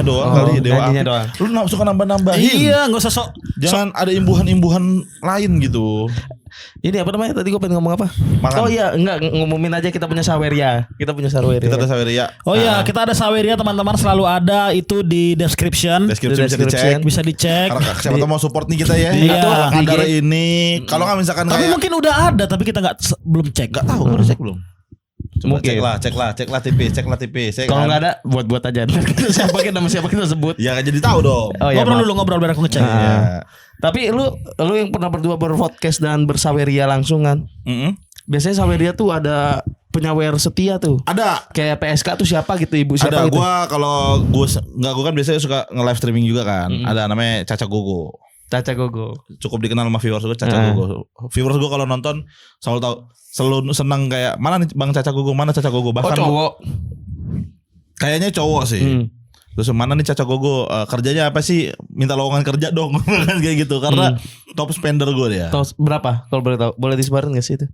doang kali Dewa Apik. doang. Lu suka nambah-nambahin. Iya, enggak usah sok. Jangan ada imbuhan-imbuhan lain gitu. Ini apa namanya? Tadi gue pengen ngomong apa? Makan. Oh iya, enggak ngumumin aja kita punya Saweria. Kita Kita ada Saweria. Oh iya, kita ada Saweria teman-teman, selalu ada itu di description. Deskripsi bisa dicek. Bisa dicek. Karena siapa tahu mau support nih kita ya. Iya. Atau kadar IG. ini. Kalau nggak misalkan Tapi kayak mungkin udah ada tapi kita belum cek. nggak tahu, udah cek belum? Coba Mungkin. ceklah tipis. Kalau nggak ada, buat aja. Siapa kita sebut? Ya kan jadi tahu dong. Oh iya. Ngobrol biar aku ngecek. Iya. Tapi lu yang pernah berdua berpodcast dan bersaweria langsung kan? Biasanya Saweria tuh ada penyawer setia tuh. Ada. Kayak PSK tuh siapa gitu, ibu siapa Ada gitu. gue kan biasanya suka nge-live streaming juga kan. Ada namanya Caca Gogo. Caca Gogo. Cukup dikenal sama viewers gue Caca Gogo. Viewers gue kalau nonton selalu senang kayak mana nih Bang Caca Gogo, mana Caca Gogo. Bahkan cowok. kayaknya cowok sih. Terus mana nih Caca Gogo, kerjanya apa sih? Minta lowongan kerja dong. Kan kayak gitu. Karena top spender gue dia. Tahu berapa? Kalau boleh tahu, boleh disebarin gak sih itu?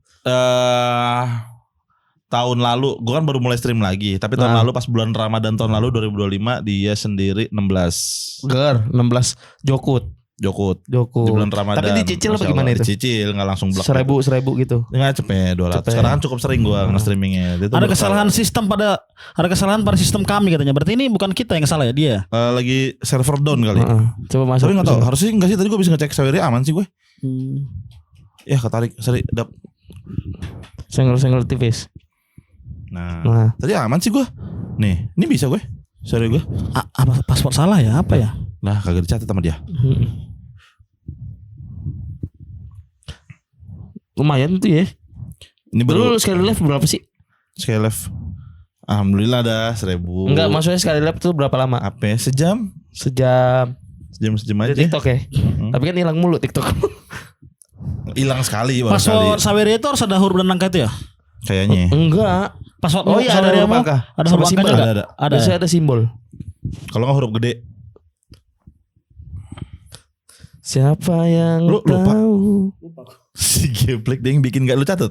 Tahun lalu gue kan baru mulai stream lagi. Tapi tahun lalu pas bulan Ramadan tahun lalu 2025 dia sendiri 16 16 Jokut. Di bulan Ramadan. Tapi dicicil apa gimana itu? Dicicil, nggak langsung blok. 1000 gitu. Nggak cepet 200. Sekarang kan cukup sering gue nge-streamingnya. Ada kesalahan sistem kami katanya. Berarti ini bukan kita yang salah ya, dia. Lagi server down kali. Coba masuk. Tapi nggak tahu. Harusnya nggak sih, tadi gue bisa ngecek Saweria aman sih gue. Ya ketarik Senggol tipis. Nah, tadi aman sih gue. Nih, ini bisa gue. Sorry gue. Apa paspor salah ya? Apa ya? Nah, kagak dicatat sama dia. Lumayan tuh ya. Ini Dulu baru sekali live berapa sih? sekali live. Alhamdulillah ada 1000. Enggak, maksudnya sekali live tuh berapa lama? Apa? Sejam Sejam. aja. Di TikTok ya. Tapi kan hilang mulu TikTok. Hilang sekali baru Paspor sekali. Saweria itu harus ada huruf dan angka itu ya? Kayaknya. Enggak. Paspor Oh iya, ada Saweria huruf mau angka. ada Sama huruf angka simbol. juga? Ada. Ada. Biasanya ada simbol. Kalau nggak huruf gede. Siapa yang Lu lupa? tahu? Si Geblek dia yang bikin gak lu catat.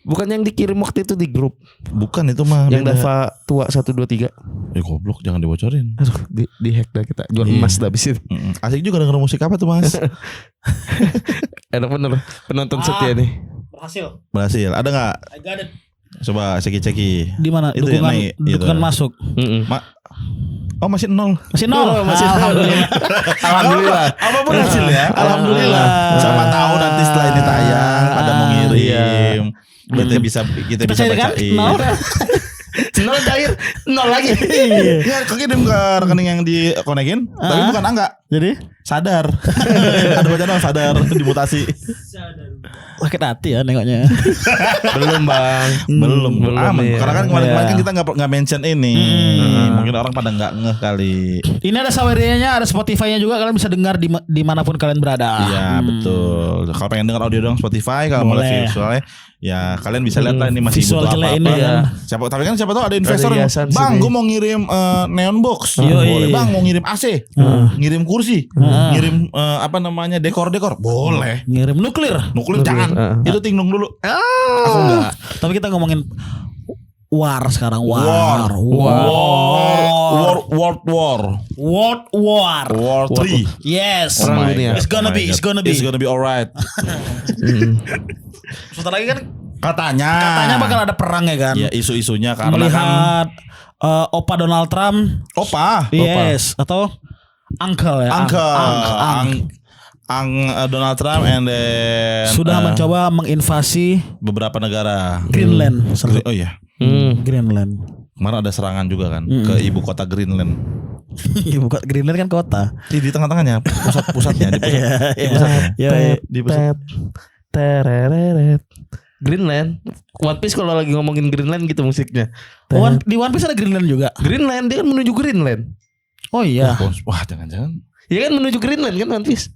Bukan yang dikirim waktu itu di grup. Bukan itu mah. Yang beda. Dava tua 123. Goblok, jangan dibocorin. Aduh, di hack dah kita. Jual Iya. emas dah abis itu. Asik juga denger musik apa tuh Mas? Enak bener. Penonton setia nih. Berhasil. Ada nggak? Coba ceki. Di mana? Itu yang naik, Dukungan gitu. masuk. Oh masih 0. Masih nol. Alhamdulillah. Alhamdulillah. Apapun hasilnya. Alhamdulillah. Siapa tahu nanti setelah ini tayang ada mau ngirim. Berarti kita bisa cairkan bacain. nol. Nol cair. Nol lagi. Ya kekirim ke rekening yang dikonekin. Tapi bukan angka. Jadi Sadar. Ada bacaan sadar dimutasi. sakit hati ya nengoknya. Belum bang. Belum aman. iya. Karena kan kemarin Iya. kan kita nggak mention ini. Mungkin orang pada nggak ngeh kali. Ini ada Sawerianya, ada Spotify-nya juga, kalian bisa dengar dimanapun kalian berada. Iya betul. Kalau pengen dengar audio dong Spotify, kalau mau Boleh. lihat visualnya, ya kalian bisa lihat lah ini masih Visual butuh jelek apa-apa. ini ya. Siapa tahu ada investor yang, hiasan bang, sini. gue mau ngirim neon box, Yoi. boleh. Bang, mau ngirim AC, ngirim kursi, ngirim apa namanya dekor, boleh. Ngirim nuklir. Nuklir jangan, itu tinglung dulu. Aku enggak. Tapi kita ngomongin war sekarang. War 3. Yes. Perang Oh my dunia. God, It's gonna oh my be, God. it's gonna be. It's gonna be alright. Sebentar lagi kan Katanya bakal ada perang ya kan. ya isu-isunya karena kan Melihat Opa Donald Trump. Opa. Yes. Atau Uncle ya. Donald Trump and then Sudah mencoba menginvasi beberapa negara. Greenland. Oh iya. Greenland. Kemarin ada serangan juga kan ke ibu kota Greenland. Ibu kota Greenland kan kota. Di tengah-tengahnya, pusatnya di pusat. Iya. Iya. Di pusat. Tereret. Greenland. One Piece kalau lagi ngomongin Greenland gitu musiknya. Di One Piece ada Greenland juga. Greenland, dia kan menuju Greenland. Oh iya. Wah, jangan-jangan. Iya kan menuju Greenland kan One Piece.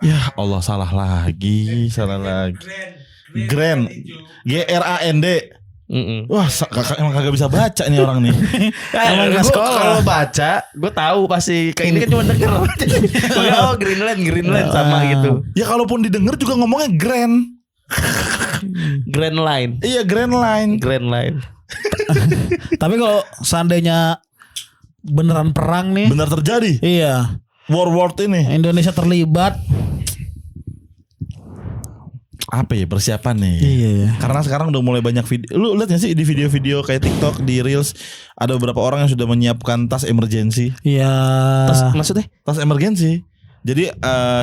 Ya Allah, salah lagi. Grand. GRAND. Wah, emang kagak bisa baca nih orang nih. Emang nggak Gua sekolah. Kalau baca, gue tahu pasti. Kayak ini kan cuma denger. Oh Greenland sama gitu. Ya kalaupun didengar juga ngomongnya Grand. Grand Line. Iya, Grand Line. Grand Line. Tapi kalau seandainya beneran perang nih. Benar terjadi. Iya. War ini. Indonesia terlibat. Apa ya persiapan nih? Iya. Karena sekarang udah mulai banyak video. Lu lihat gak sih di video-video kayak TikTok, di Reels, ada beberapa orang yang sudah menyiapkan tas emergency. Iya. Maksudnya? Tas emergency. Jadi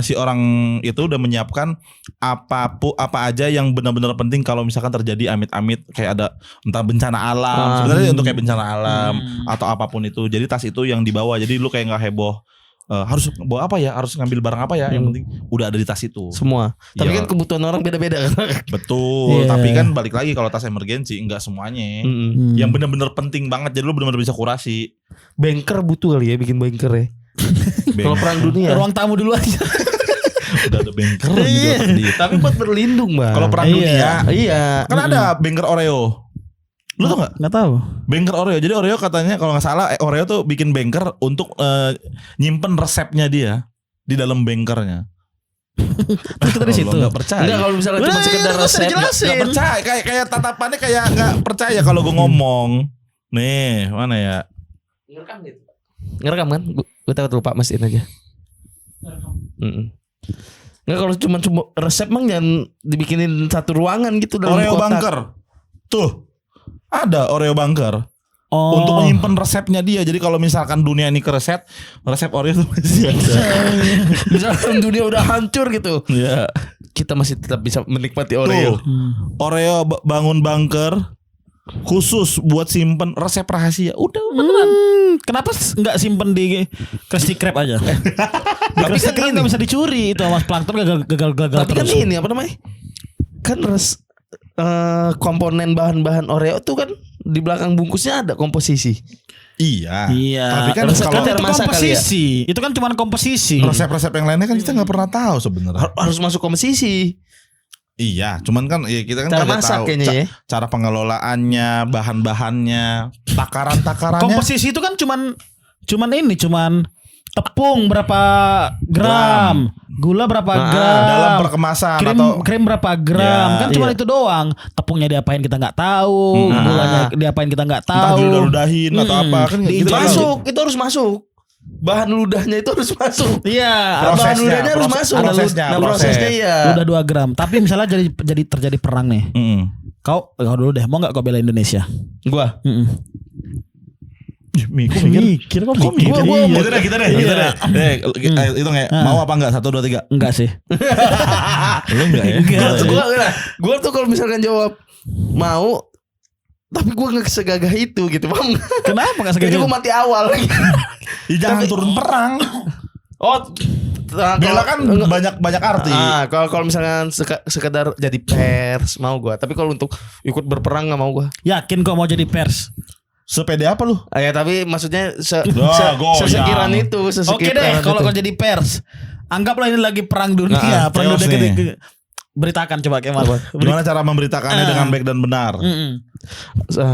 si orang itu udah menyiapkan apa aja yang benar-benar penting kalau misalkan terjadi amit-amit kayak ada entah bencana alam. Sebenarnya untuk kayak bencana alam atau apapun itu. Jadi tas itu yang dibawa. Jadi lu kayak nggak heboh. Harus bawa apa ya? Harus ngambil barang apa ya? Yang penting udah ada di tas itu. Semua. Tapi Iya. kan kebutuhan orang beda-beda kan. Betul. Iya. Tapi kan balik lagi kalau tas emergency enggak semuanya. Yang benar-benar penting banget. Jadi lu benar-benar bisa kurasi. Banker butuh kali ya bikin banker ya. Kalau perang dunia. Ruang tamu dulu aja. Udah ada banker gitu. Tapi buat berlindung, Bang. Kalau perang dunia Iya. kan ada banker Oreo. Lu tau gak? Nggak tahu. Banker Oreo. Jadi Oreo katanya kalau nggak salah Oreo tuh bikin banker untuk nyimpen resepnya dia di dalam bankernya. Terus kita di situ. Nggak percaya. Enggak kalau misalnya cuma sekedar resep. Nggak percaya. Kayak tatapannya kayak nggak percaya kalau gue ngomong. Nih mana ya? Ngerekam gitu. Ngerekam kan? Gue takut lupa mastiin aja. Enggak kalau cuma resep mang jangan dibikinin satu ruangan gitu dalam Oreo kotak. bunker. Tuh. Ada Oreo bunker. Oh. Untuk menyimpan resepnya dia. Jadi kalau misalkan dunia ini kereset, resep Oreo itu masih ada. Misalkan dunia udah hancur gitu. Iya. Kita masih tetap bisa menikmati Oreo. Tuh. Oreo bangun bunker khusus buat simpen resep rahasia. Udah beneran. Kenapa nggak simpen di Krusty Krab aja? Di Tapi Krusty kan Krab ini- nggak bisa dicuri itu Mas Plankton gagal Tapi kan terus. ini apa namanya? Kan komponen bahan-bahan Oreo tuh kan di belakang bungkusnya ada komposisi. Iya. Iya. Tapi kan Resep kalau kan itu masak kali ya? komposisi. Itu kan cuma komposisi. resep-resep yang lainnya kan kita nggak pernah tahu sebenarnya. Harus masuk komposisi. Iya, cuman kan ya kita kan Cara kagak masak tahu kayaknya ya. cara pengelolaannya, bahan-bahannya, takaran-takarannya. Komposisi itu kan cuman tepung berapa gram, gula berapa gram, dalam perkemasan krim berapa gram, Ya, kan cuma iya. itu doang. Tepungnya diapain kita nggak tahu, gulanya diapain kita nggak entah tahu. diludah-ludahin atau apa kan gitu kan. Masuk, itu harus masuk. Bahan ludahnya itu harus masuk. Iya, Prosesnya, Bahan ludahnya harus proses- masuk. prosesnya, Nah, proses. prosesnya iya. udah 2 gram. Tapi misalnya jadi terjadi perang nih, kau dulu deh, mau nggak kau bela Indonesia? Gua. Kok mikir? Kok mikir? Gua- Gitu deh, kita deh. Itu nggak? Mau apa enggak? 1, 2, 3. Enggak sih. Lu enggak ya? Gua tuh kalau misalkan jawab mau, tapi gua nggak segagah itu gitu, Bang. Kenapa nggak Jadi segini? gua mati awal. Ya, jangan turun perang. Oh, Bela kan banyak arti. kalau misalkan sekedar jadi pers mau gua, tapi kalau untuk ikut berperang nggak mau gua. Yakin kau mau jadi pers? Sepede apa lu? Ya tapi maksudnya goyang. sesekiran itu, Oke deh, kalau kau jadi pers, anggaplah ini lagi perang dunia, perang chaos dunia nih. beritakan coba Kemal. Gimana cara memberitakannya dengan baik dan benar?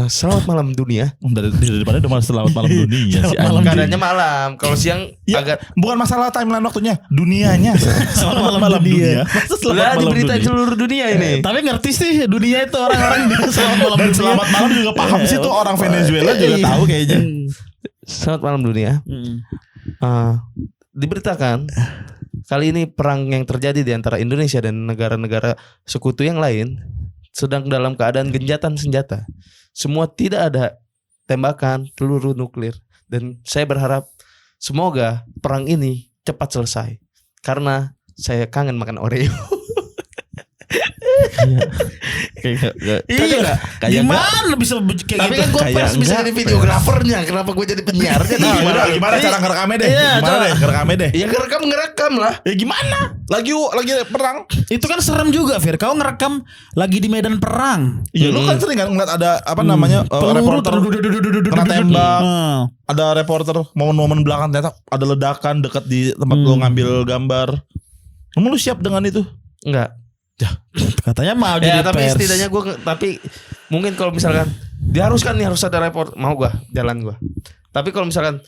selamat malam dunia. Daripada udah malah selamat malam dunia si Malam anjing. Keadaannya malam. Kalau siang Ya, agak bukan masalah timeline waktunya, dunianya. Selamat malam dunia. Masa selamat udah malam diberitain dunia? seluruh dunia ini. Tapi ngerti sih dunia itu orang-orang di selamat malam Dan dunia. selamat malam juga paham sih tuh orang Venezuela juga tahu kayaknya. Selamat malam dunia. Diberitakan kali ini perang yang terjadi di antara Indonesia dan negara-negara sekutu yang lain sedang dalam keadaan genjatan senjata. Semua tidak ada tembakan peluru nuklir, dan saya berharap semoga perang ini cepat selesai karena saya kangen makan Oreo. Iya. Gimana bisa kayak Tapi gitu? kan gue Kayak bisa enggak, jadi videografernya. Kenapa gue jadi penyiarnya? Nah, Gimana? gimana cara ngerekamnya deh? Iya, Gimana coba. deh ngerekamnya deh? Ya ngerekam lah. Ya gimana? Lagi perang. Itu kan serem juga, Fir. Kau ngerekam lagi di medan perang. Iya, lu kan sering kan ngeliat ada apa namanya reporter kena tembak. Ada reporter momen-momen belakang ternyata ada ledakan dekat di tempat lu ngambil gambar. Kamu lu siap dengan itu? Enggak. Katanya mau Ya jadi tapi pers. setidaknya gue, tapi mungkin kalau misalkan diharuskan nih harus ada report, mau gue jalan gue. Tapi kalau misalkan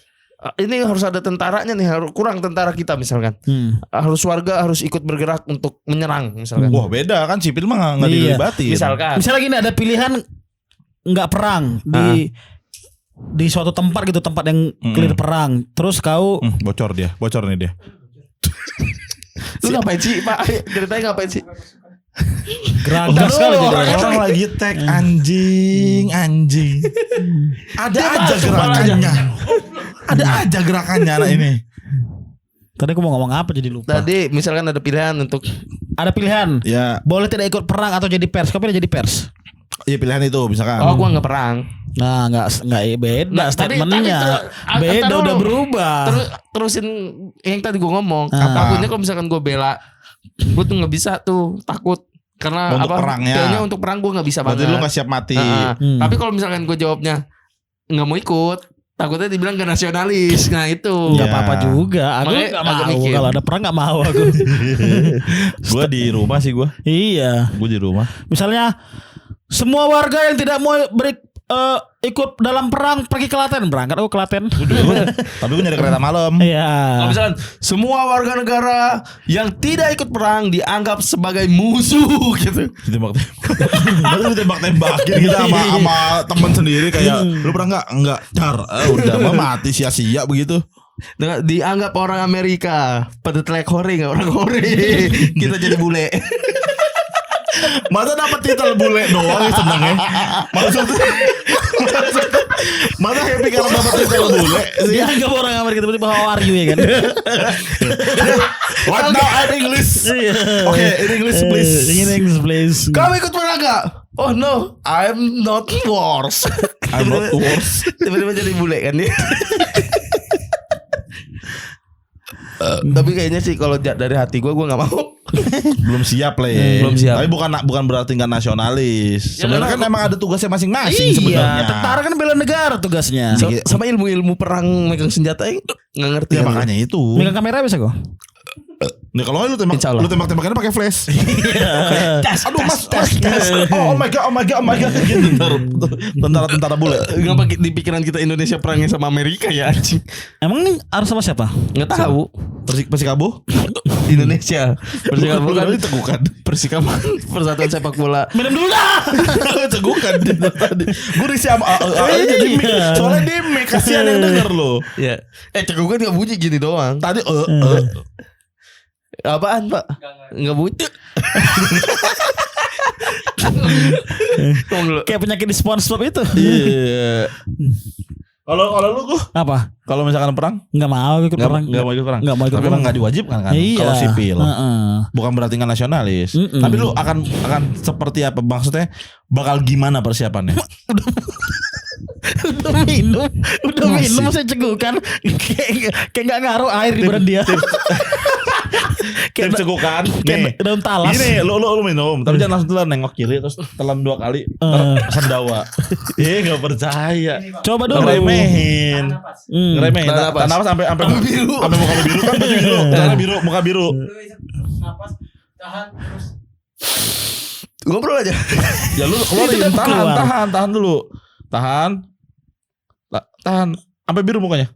ini harus ada tentaranya nih, harus kurang tentara kita misalkan. Harus warga harus ikut bergerak untuk menyerang misalkan. Wah beda kan sipil mah nggak Iya. dilibatin. Misalkan. Misalnya gini ada pilihan nggak perang di di suatu tempat gitu, tempat yang clear perang. Terus kau Bocor nih dia. Lu ngapain sih Pak? Ceritanya ngapain sih? geragas sekali jadi orang. Orang lagi tag anjing. Ada aja gerakannya. Ada aja gerakannya anak ini. Tadi aku mau ngomong apa jadi lupa. Tadi misalkan ada pilihan untuk Ada pilihan. Ya, Boleh tidak ikut perang atau jadi pers. Kau pilih jadi pers. ya pilihan itu misalkan. oh gua nggak perang. Nah, nggak beda Nah, statementnya. tapi Beda dulu. udah berubah. Terusin yang tadi gua ngomong. Ah. Takutnya kalau misalkan gua bela, gua tuh nggak bisa tuh, takut karena Untuk perangnya. kayaknya untuk perang gua nggak bisa Berarti banget. lu gak siap mati. Tapi kalau misalkan gua jawabnya nggak mau ikut, takutnya dibilang gak nasionalis. Nah itu. Nggak Iya. apa-apa juga. Aku Makanya nggak agak mau. mikir. Kalau ada perang nggak mau aku. Gue di rumah sih gue. Iya. Gue di rumah. Misalnya semua warga yang tidak mau ikut dalam perang pergi ke Klaten, berangkat aku ke Klaten. Tapi gue nyari kereta malam. Iya. Kalau misalkan semua warga negara yang tidak ikut perang dianggap sebagai musuh gitu. Ditembak-tembakin kita sama teman sendiri kayak lu pernah nggak car udah mah mati sia-sia begitu. Dianggap orang Amerika pada telek hore nggak orang hore. Kita jadi bule. Masa dapat titel bule doang seneng ya. Masa happy karena dapat titel bule sih. Dia anggap orang Amerika tiba-tiba how are you ya kan? What now I'm English. Oke, in English please. In English please. Kamu ikut perang gak? Oh no, I'm not worse. I'm not worse. Tiba-tiba jadi bule kan dia. Tapi kayaknya sih kalau dari hati gue nggak mau. Belum siap Le. Belum siap. Tapi bukan berarti nggak nasionalis. Sebenarnya kan emang ada tugasnya masing-masing sebenarnya. Iya, tentara kan bela negara tugasnya. Sama ilmu-ilmu perang megang senjata yang nggak ngerti. Ya kan? makanya itu. Megang kamera bisa kok. Nih kalau lu Insya Allah. tembak-tembakannya pakai flash. Aduh mas. tes. Oh my god. Gitu, tentara bule. Nggak pakai di pikiran kita Indonesia perangnya sama Amerika ya anjing. Emang ini harus sama siapa? Nggak tahu. Persikabo? Indonesia Persikaman kan Tegukan. Persikaman Persatuan Sepak Bola. Minum dulu dah. Tegukan tadi. Gue risih sama jadi mic. Soalnya dia mic kasihan yang denger lo. Ya. Cegukan nggak bunyi gini doang. Tadi Apaan Pak? Nggak bunyi. Ngomong dulu. Kayak penyakit di SpongeBob itu. Iya. Kalau lu tuh Apa? kalau misalkan perang Nggak mau ikut perang. nggak mau ikut perang. Nggak mau ikut Tapi perang. emang nggak diwajibkan kan Iya. kalau sipil. Heeh. Bukan berarti nggak nasionalis. Mm-mm. Tapi lu akan seperti apa? Maksudnya bakal gimana persiapannya? Udah minum saya cegukan. Kayak nggak ngaruh air di badan dia. Tim cegukan. Kayak daun talas. Gini, lu minum, tapi jangan langsung telan, nengok kiri terus telan 2 kali, sendawa. Gak percaya. Coba dulu. Ngeremehin. Ngeremehin. Tahan napas. Tahan napas sampai muka biru. Sampai muka biru kan baju biru. Tangannya biru, muka biru. Napas, tahan terus. Ngobrol aja. Ya lu keluarin, Itu keluar. tahan dulu. Tahan. Sampai biru mukanya.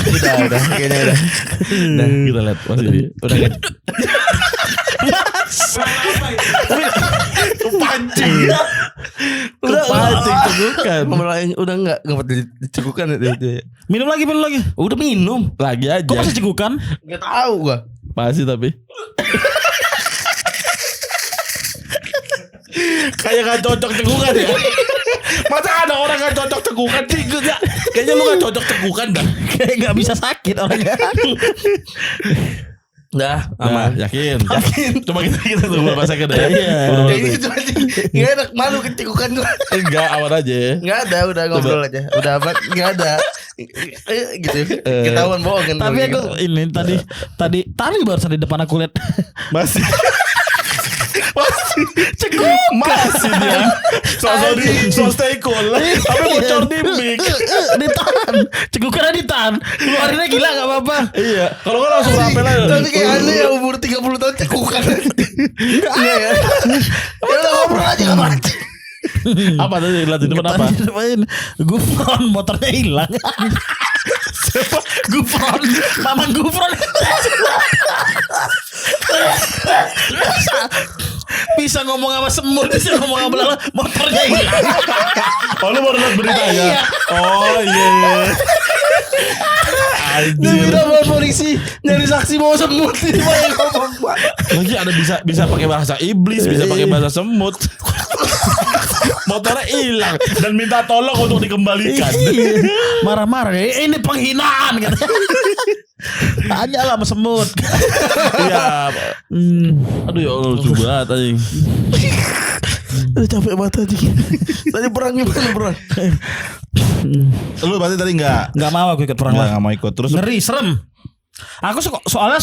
Udah kayaknya udah. Udah, kita lihat masih. Udah kan. Pancing. Udah Pancing cegukan. Udah enggak dicegukan itu. Minum lagi. Udah minum. Lagi aja. Kok masih cegukan? Enggak tahu gua. Masih tapi. Kayak gak cocok cegukan ya. Masa ada orang gak cocok cegukan sih? Kayaknya lu gak cocok cegukan dah. Kayak nggak bisa sakit orangnya. Udah Aman. aman. Yakin. Coba kita tunggu berapa second ya. Iya. Kayak gitu aja. Enggak enak, malu kecegukan gua. Enggak, aman aja. Enggak ada, udah ngobrol aja. Udah apa? Enggak ada. Gitu. Ketahuan bohong kan. Tapi aku ini tadi barusan di depan aku lihat. Masih Cegukan. Masih dia. So stay cool. Tapi bocor di mic. Ditahan. Cegukannya ditahan. Keluarinnya gila gak apa-apa. Iya. Kalau nggak langsung rapel aja. Tapi kayak aneh ya umur 30 tahun cegukan. Enggak ya. Ya udah ngobrol aja kapan. Apa tadi lihat di depan apa? Depan Gufron motornya hilang. Gufron, Mamang Gufron. Bisa ngomong sama semut, bisa ngomong sama belalang, motornya hilang. Oh lu baru lihat beritanya? Iya. Oh iya. Dia Anjir. bilang sama polisi nyari saksi mau semut ini Pak, yang ngomong Pak. Lagi ada bisa pakai bahasa iblis, bisa pakai bahasa semut. Motornya hilang dan minta tolong untuk dikembalikan. Iya. Marah-marah, ini penghinaan kan. Tanya lah sama semut. Iya. Aduh ya Allah, lucu banget anjing. Udah capek banget anjing. Tadi perang gimana perang? Lu berarti tadi enggak Gak mau aku ikut perang lah. mau ikut. Terus Ngeri, serem. Aku soalnya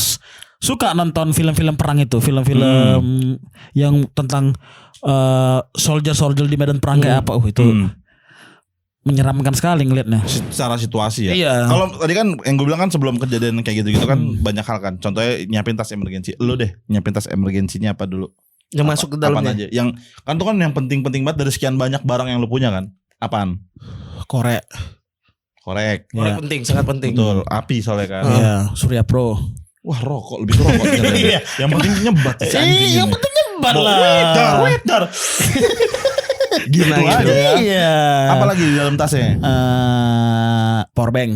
suka nonton film-film perang itu, film-film yang tentang soldier di medan perang kayak apa. Itu menyeramkan sekali ngelihatnya. secara situasi ya. Iya. Kalau tadi kan yang gue bilang kan sebelum kejadian kayak gitu-gitu kan banyak hal kan. Contohnya nyiapin tas emergensi. Lu deh nyiapin tas emergensinya apa dulu? Yang masuk ke dalamnya. Apaan aja? Yang kan tuh kan yang penting-penting banget dari sekian banyak barang yang lu punya kan. Apaan? Korek. Korek. Korek penting, sangat penting. Betul. Api soalnya kan. Iya, Surya Pro. Wah rokok lebih ke rokok. Iya. Yang penting nyebat si anjing Yang ini. penting nyebar lah. Wedar. Gitu Nah, aja gitu. ya. Iya. Apalagi di dalam tasnya? Powerbank.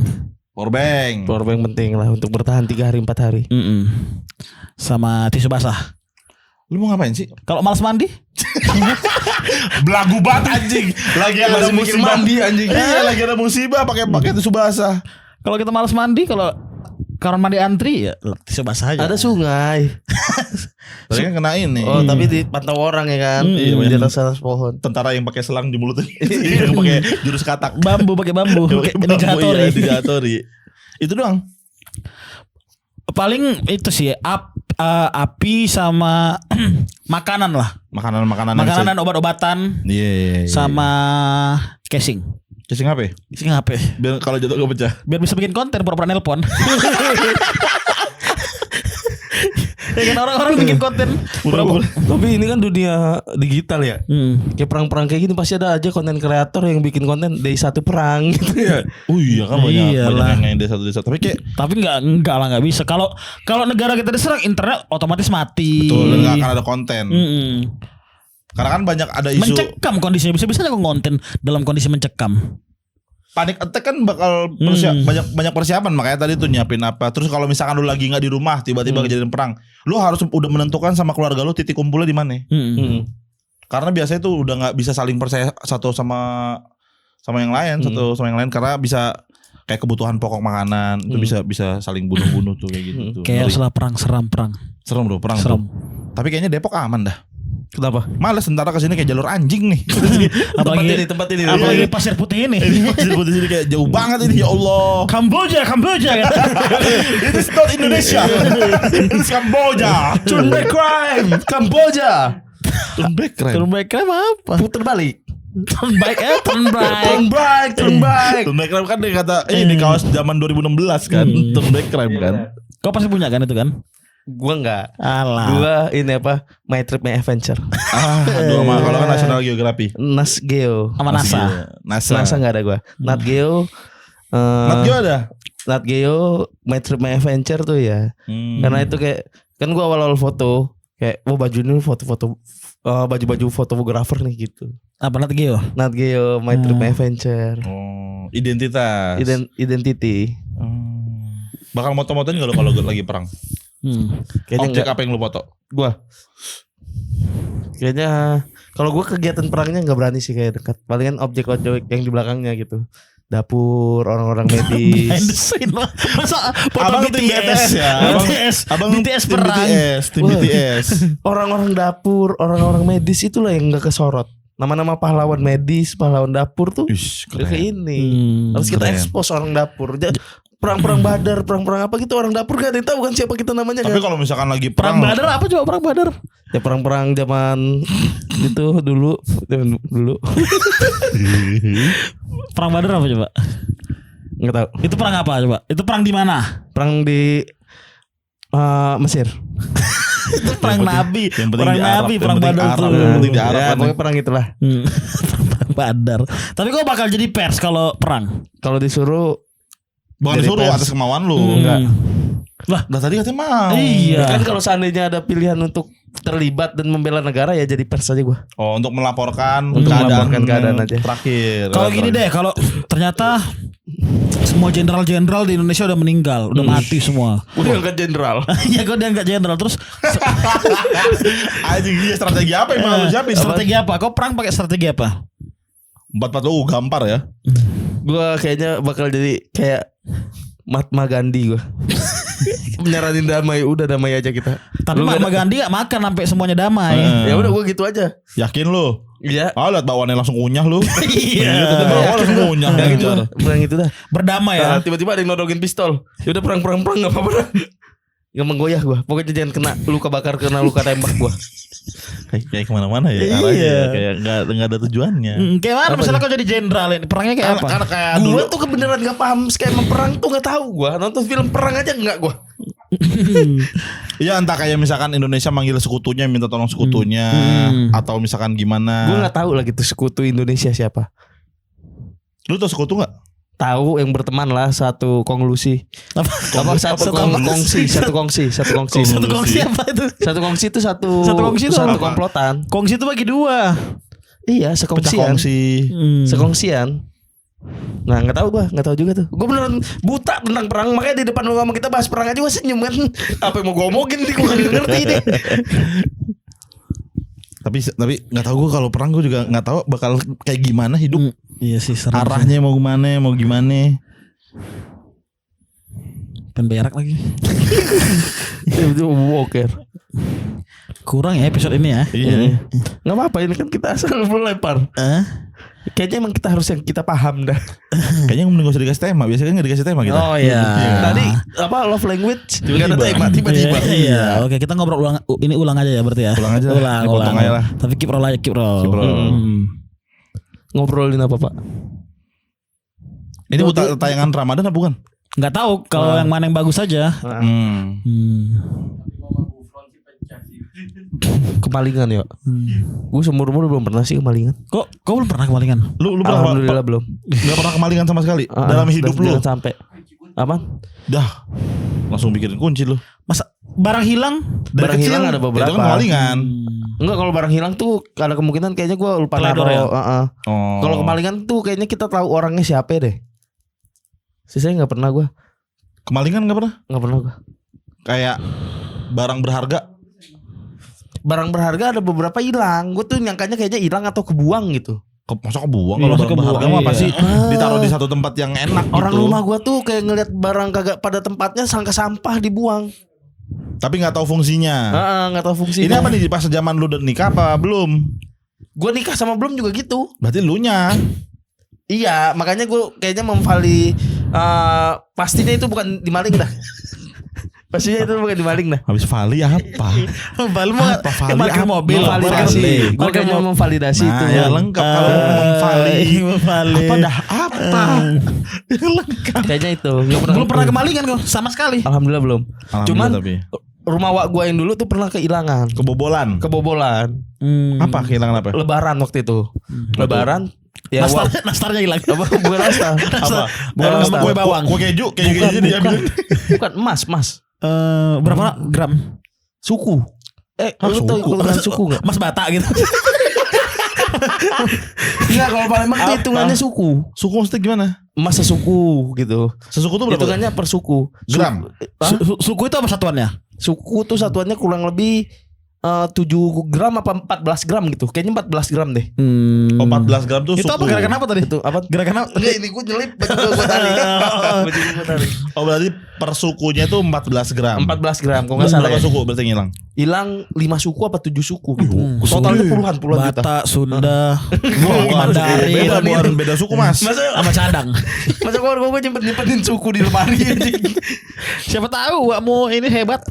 Powerbank. Powerbank penting lah untuk bertahan 3 hari 4 hari. Sama tisu basah. Lu mau ngapain sih? Kalau malas mandi, Belagu banget anjing. Lagi ada Masih mikir musibah mandi, anjing. Iya, lagi ada musibah pakai tisu basah. kalau kita malas mandi, kalau kamar mandi antri ya tisu basah aja. Ada sungai. Tadi kan kena ini. Oh, tapi dipantau orang ya kan. Iya, Di banyak. atas pohon. Tentara yang pakai selang di mulutnya. Yang pakai jurus katak. pakai bambu, pakai Bambu, indicatori. iya, Indicatori. Itu doang. Paling itu sih api sama makanan lah. Makanan-makanan Makanan dan obat-obatan Iya. sama casing. Casing HP. Casing HP. Biar kalau jatuh gak pecah. Biar bisa bikin konten pura-pura nelpon. Ya kan orang-orang bikin konten pura-pura. Tapi ini kan dunia digital ya. Hmm. Kayak perang-perang kayak gini pasti ada aja konten kreator yang bikin konten day 1 perang gitu ya. Oh iya kan banyak Iyalah. yang desa. Tapi kayak Tapi enggak lah, nggak bisa. Kalau negara kita diserang, internet otomatis mati. betul dan gak akan ada konten. Karena kan banyak ada isu Mencekam kondisinya, bisa-bisanya konten dalam kondisi mencekam. panic attack kan bakal banyak persiapan, makanya tadi tuh nyiapin apa. Terus kalau misalkan lu lagi nggak di rumah tiba-tiba kejadian perang, lu harus udah menentukan sama keluarga lu titik kumpulnya di mana. Karena biasanya tuh udah nggak bisa saling percaya satu sama yang lain, satu sama yang lain, karena bisa kayak kebutuhan pokok makanan itu bisa saling bunuh-bunuh tuh kayak gitu tuh. Kayak setelah perang, seram. Serem bro, perang Serem. tuh. Tapi kayaknya Depok aman dah. Kenapa? Males tentara kesini kayak jalur anjing nih. Tempat ini. Apalagi pasir putih ini. Pasir putih sini kayak jauh banget ini, ya Allah. Kamboja It is not Indonesia. It is Kamboja. Turn back crime. Kamboja. Turn back crime. Turn back crime apa? Putar balik. Turn back turn back. Turn back. Turn back. Turn back crime kan dia kata di kaos zaman 2016 kan. Turn back crime kan. Kau pasti punya kan itu kan? Gua enggak. Alah. Gua ini apa? My Trip My Adventure. Aduh mah kalau kan National Geography. Nas Geo. Sama NASA. NASA enggak ada gua. Nat Geo. Nat Geo ada. Nat Geo My Trip My Adventure tuh ya. Karena itu kayak kan gua awal-awal foto kayak baju ini foto-foto baju-baju fotografer nih gitu. Apa Nat Geo? Nat Geo My Trip My Adventure. Oh, identitas. Identity. Bakal moto-motoin enggak lo kalau lagi perang? Kayaknya Objek enggak. apa yang lu foto? Gua kayaknya kalau gua kegiatan perangnya nggak berani sih kayak dekat. Palingan objek-objek yang di belakangnya gitu. Dapur, orang-orang medis. Behind the scene lah. Masa foto Abang tim BTS ya. Abang BTS tim perang. Tim Wah. BTS. Orang-orang dapur, orang-orang medis itulah yang nggak kesorot. Nama-nama pahlawan medis, pahlawan dapur tuh Ish, udah ke keren. ini. Harus kita keren. expose orang dapur. Perang-perang Badar, perang-perang apa gitu orang dapur gak ada yang tahu kan siapa kita namanya Tapi kan. kalau misalkan lagi Perang perang, Badar apa coba perang Badar? Ya perang-perang zaman itu dulu. Perang Badar apa coba? Nggak tahu. Itu perang apa coba? Itu perang di mana? Perang di Mesir. Itu perang Nabi. yang penting Perang di Arab, Nabi, yang perang penting Badar Arab, tuh. yang penting di Arab Ya, kan. pokoknya perang itulah. Perang Badar. Tapi kok bakal jadi pers kalau perang? Kalau disuruh Bukan Jadi disuruh pers. atas kemauan lu. Enggak. Nah tadi katanya mau. Iya. Kan kalau seandainya ada pilihan untuk terlibat dan membela negara ya jadi pers aja gua. Oh untuk melaporkan Untuk melaporkan keadaan aja. Terakhir. Kalau gini deh, kalau ternyata semua jenderal-jenderal di Indonesia udah meninggal, udah mati semua. Udah angkat jenderal. Ya gue udah enggak jenderal terus Anjing dia strategi apa yang mau lu siapin? strategi apa? Kau perang pakai strategi apa? 4-4 gampar ya. Gua kayaknya bakal jadi kayak Mahatma Gandhi gua. Nyaranin damai, udah damai aja kita. Tapi Mahatma Gandhi gak makan sampai semuanya damai. Ya udah gua gitu aja. Yakin lu? Iya. Lihat bawaannya langsung kunyah lu. Iya. Bawa langsung kunyah. Kayak gitu. Gitu. Perang itu dah. Berdamai ya. Nah, tiba-tiba ada yang nodongin pistol. Ya udah perang enggak apa-apa dah. Gak menggoyah gua. Pokoknya jangan kena luka bakar, kena luka tembak gua. Kayak kemana-mana ya. Iya. Arahnya ya. Kayak nggak ada tujuannya. Kayak mana misalnya kau jadi jenderal ini perangnya kayak apa? Karena kayak Gua dulu. tuh kebenaran gak paham skema perang tuh gak tahu gua. Nonton film perang aja enggak gua. Iya entah kayak misalkan Indonesia manggil sekutunya minta tolong sekutunya atau misalkan gimana. Gua nggak tahu lagi tuh sekutu Indonesia siapa. Lu tau sekutu nggak? Tahu yang berteman lah satu konglusi. Apa satu kongsi. Satu kongsi apa itu? Satu kongsi itu satu kongsi itu apa? komplotan. Kongsi itu bagi dua. Iya, Pecah sekongsian. kongsi. Sekongsian. Nah, nggak tahu juga tuh. Gue beneran buta tentang perang, makanya di depan lu sama kita bahas perang aja gue senyum kan. Apa yang mau gue omongin nih, gue nggak ngerti deh. Tapi nggak tahu gue kalau perang gue juga nggak tahu bakal kayak gimana hidup. Iya sih serem. Arahnya mau gimana. Kan berak lagi. Itu walker. Kurang ya episode ini ya. Iya. Nggak apa-apa ini kan kita asal melempar. Kayaknya emang kita harus yang kita paham dah. Kayaknya mending gak usah dikasih tema. Biasanya kan gak dikasih tema kita. Oh iya. Tadi apa love language? Nggak ada tema tiba-tiba. Iya. Oke, kita ngobrol ulang aja ya berarti ya. Ulang aja. Ulang. Dipotong aja lah. Tapi keep roll aja, keep roll. Keep roll. Ngobrolin apa Pak? Ini buat tayangan Ramadan apa bukan? Nggak tahu kalau yang mana yang bagus aja. Kemalingan ya. Gue seumur-umur belum pernah sih kemalingan. Kok belum pernah kemalingan? Lu pernah Alhamdulillah belum. Gak pernah kemalingan sama sekali dalam hidup lu? Jangan sampai. Aman? Dah. Langsung bikin kunci lu. Masa barang hilang? Dari Barang kecil hilang ada beberapa. Itu kan kemalingan. Enggak, kalau barang hilang tuh ada kemungkinan kayaknya gue lupa Teledor naruh. ya? Oh. Kalau kemalingan tuh kayaknya kita tahu orangnya siapa deh. Sisanya nggak pernah gue. Kemalingan gak pernah? Nggak pernah gue. Kayak barang berharga. Barang berharga ada beberapa hilang. Gue tuh nyangkanya kayaknya hilang atau kebuang gitu. Masa kebuang? Iya, Kalau masa barang berharga kebuang, mah iya. pasti ditaruh di satu tempat yang enak Orang gitu. rumah gue tuh kayak ngeliat barang kagak pada tempatnya, sangka sampah dibuang. Tapi gak tahu fungsinya. Nggak tahu fungsinya. Ini apa nih pas zaman lu udah nikah apa belum? Gue nikah sama belum juga gitu. Berarti lu nya. Iya, makanya gue kayaknya pastinya itu bukan dimaling dah. Pastinya itu bukan dimaling dah. Habis vali apa? Balu Apa, Vali parkir apa? mobil. Memvalidasi. Gue Parkir kayaknya mobil. memvalidasi itu. Nah ya lengkap kalau memvali. Memvali. Apa dah apa? Lengkap. Kayaknya itu. Belum pernah kemalingan kok sama sekali. Alhamdulillah belum. Cuman tapi rumah wak gue yang dulu tuh pernah kehilangan. kebobolan. Kebobolan. Apa kehilangan apa? Lebaran waktu itu. Lebaran. Ya Nastarnya hilang. apa bukan nastar. Apa? Bukan nastar. Kue bawang. Kue keju. Keju diambil. Bukan emas. Berapa gram? Suku. Lu suku? tahu hitungan suku enggak? Mas Bata gitu. Enggak, kalau Palembang itu hitungannya suku. Suku maksudnya gimana? Masa suku gitu. Sesuku tuh berapa? Hitungannya per suku. Gram. Suku itu apa satuannya? Suku tuh satuannya kurang lebih 7 gram apa 14 gram gitu. Kayaknya 14 gram deh. Oh 14 gram tuh Itu suku. apa gerakan apa tadi? Itu apa? Gerakan apa? Enggak, ini gue nyelip baju gue tarik. Baju gue tarik. Oh berarti per sukunya tuh 14 gram. 14 gram kalau enggak salah Berapa ya. suku berarti ngilang? Hilang 5 suku apa 7 suku gitu. Suku. Totalnya puluhan juta. Bata, Sunda, Mandarin. Beda suku mas. Masa sama cadang. masa gue nyimpen suku di lemari anjing. Siapa tahu kamu ini hebat.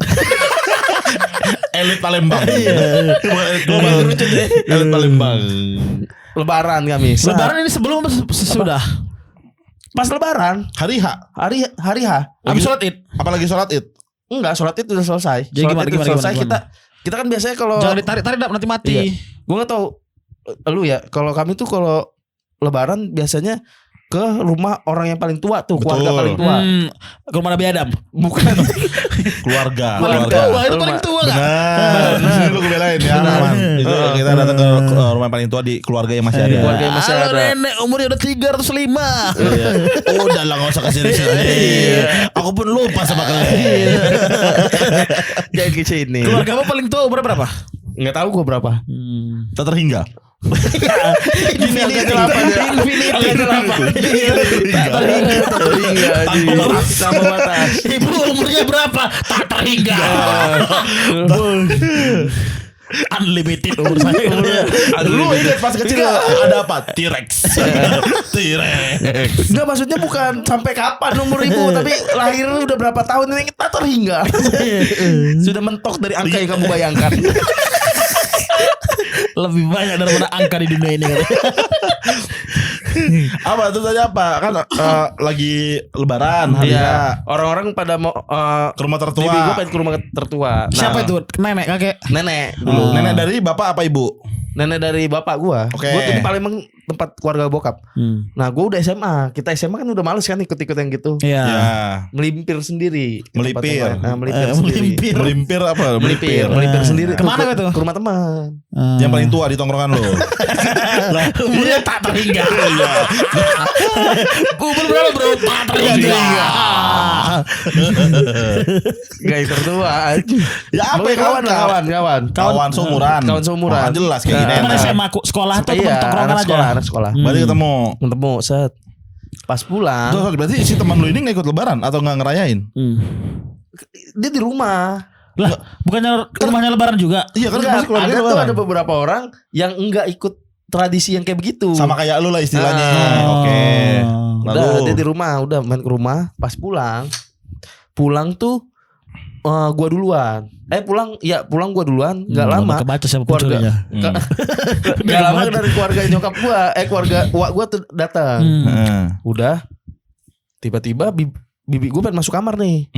Elit Palembang. Iya. Bukan elit global. Elit Palembang. Lebaran kami. Lebaran ini sebelum apa sesudah? Pas lebaran, Hari H. hari H. Habis sholat Id. Apalagi sholat Id. Enggak, sholat itu udah selesai. Jadi Sholat gimana, Id udah gimana, selesai. gimana? Kita kan biasanya kalau Jangan ditarik-tarik nanti mati. Iya. Gue nggak tahu lu ya. Kalau kami tuh kalau lebaran biasanya ke rumah orang yang paling tua tuh, Betul. keluarga paling tua. Ke rumah Nabi Adam. Bukan. Keluarga. Paling keluarga. tua itu paling tua kan? Benar. Di sini lu gue belain ya, aman. Itu kita datang ke rumah yang paling tua di keluarga yang masih ada. Keluarga yang masih Halo, ada. nenek umurnya udah 305. Udah lah gak usah kasih sini. Aku pun lupa sama kalian. Jangan ke sini. Keluarga apa paling tua umurnya berapa? Enggak tahu gue berapa. Tak terhingga. Infinity apa dia? Infinity apa? Tanpa batas. Ibu umurnya berapa? Tak terhingga. Unlimited umur saya. Lu ingat pas kecil ada apa? T-Rex. T-Rex. Enggak, maksudnya bukan sampai kapan umur ibu, tapi lahirnya udah berapa tahun ini tak terhingga. Sudah mentok dari angka yang kamu bayangkan. Lebih banyak daripada angka di dunia ini. Apa itu tadi apa? Kan lagi lebaran hari Iya. Orang-orang pada mau ke rumah bibi gue tertua. pengen ke rumah tertua. Nah, Siapa itu? Nenek, kakek? Nenek dulu. Nenek dari bapak apa ibu? Nenek dari bapak gua. Oke. Gua tuh di Palembang tempat keluarga bokap. Nah, gua udah SMA. Kita SMA kan udah males kan ikut-ikut yang gitu. Iya. Ya. Melimpir sendiri. ke tempat Melipir. yang lain. Nah, melipir sendiri. Melimpir. Melimpir apa? Melipir sendiri. Kemana Ke- itu? Ke rumah teman. Yang paling tua di tongkrongan lo. Umurnya tak terhingga. Umur berapa bro? Tak terhingga. Guys tertua. Ya apa Pokoknya ya kawan. Kawan seumuran. Kawan seumuran. Oh, kan jelas kayak gini. Teman enak. SMA sekolah tuh teman Iya, tongkrongan anak aja. sekolah, anak sekolah. Berarti ketemu. Ketemu set. Pas pulang, Tuh, berarti si teman lu ini gak ikut lebaran atau gak ngerayain? dia di rumah. Lah, bukannya rumahnya lebaran juga? Iya kan Enggak, pasti keluarga ada tuh lebaran. ada beberapa orang yang enggak ikut tradisi yang kayak begitu. Sama kayak lu lah istilahnya. Ah. Oke. Udah Lalu dia di rumah, udah main ke rumah. Pas pulang tuh gua duluan. Pulang gua duluan. Gak lama. Kebaca siapa Keluarga. pencurinya. Gak lama dari keluarga nyokap gua, keluarga uak gua tuh datang. Heeh. Udah. Tiba-tiba bibi gua pengen masuk kamar nih.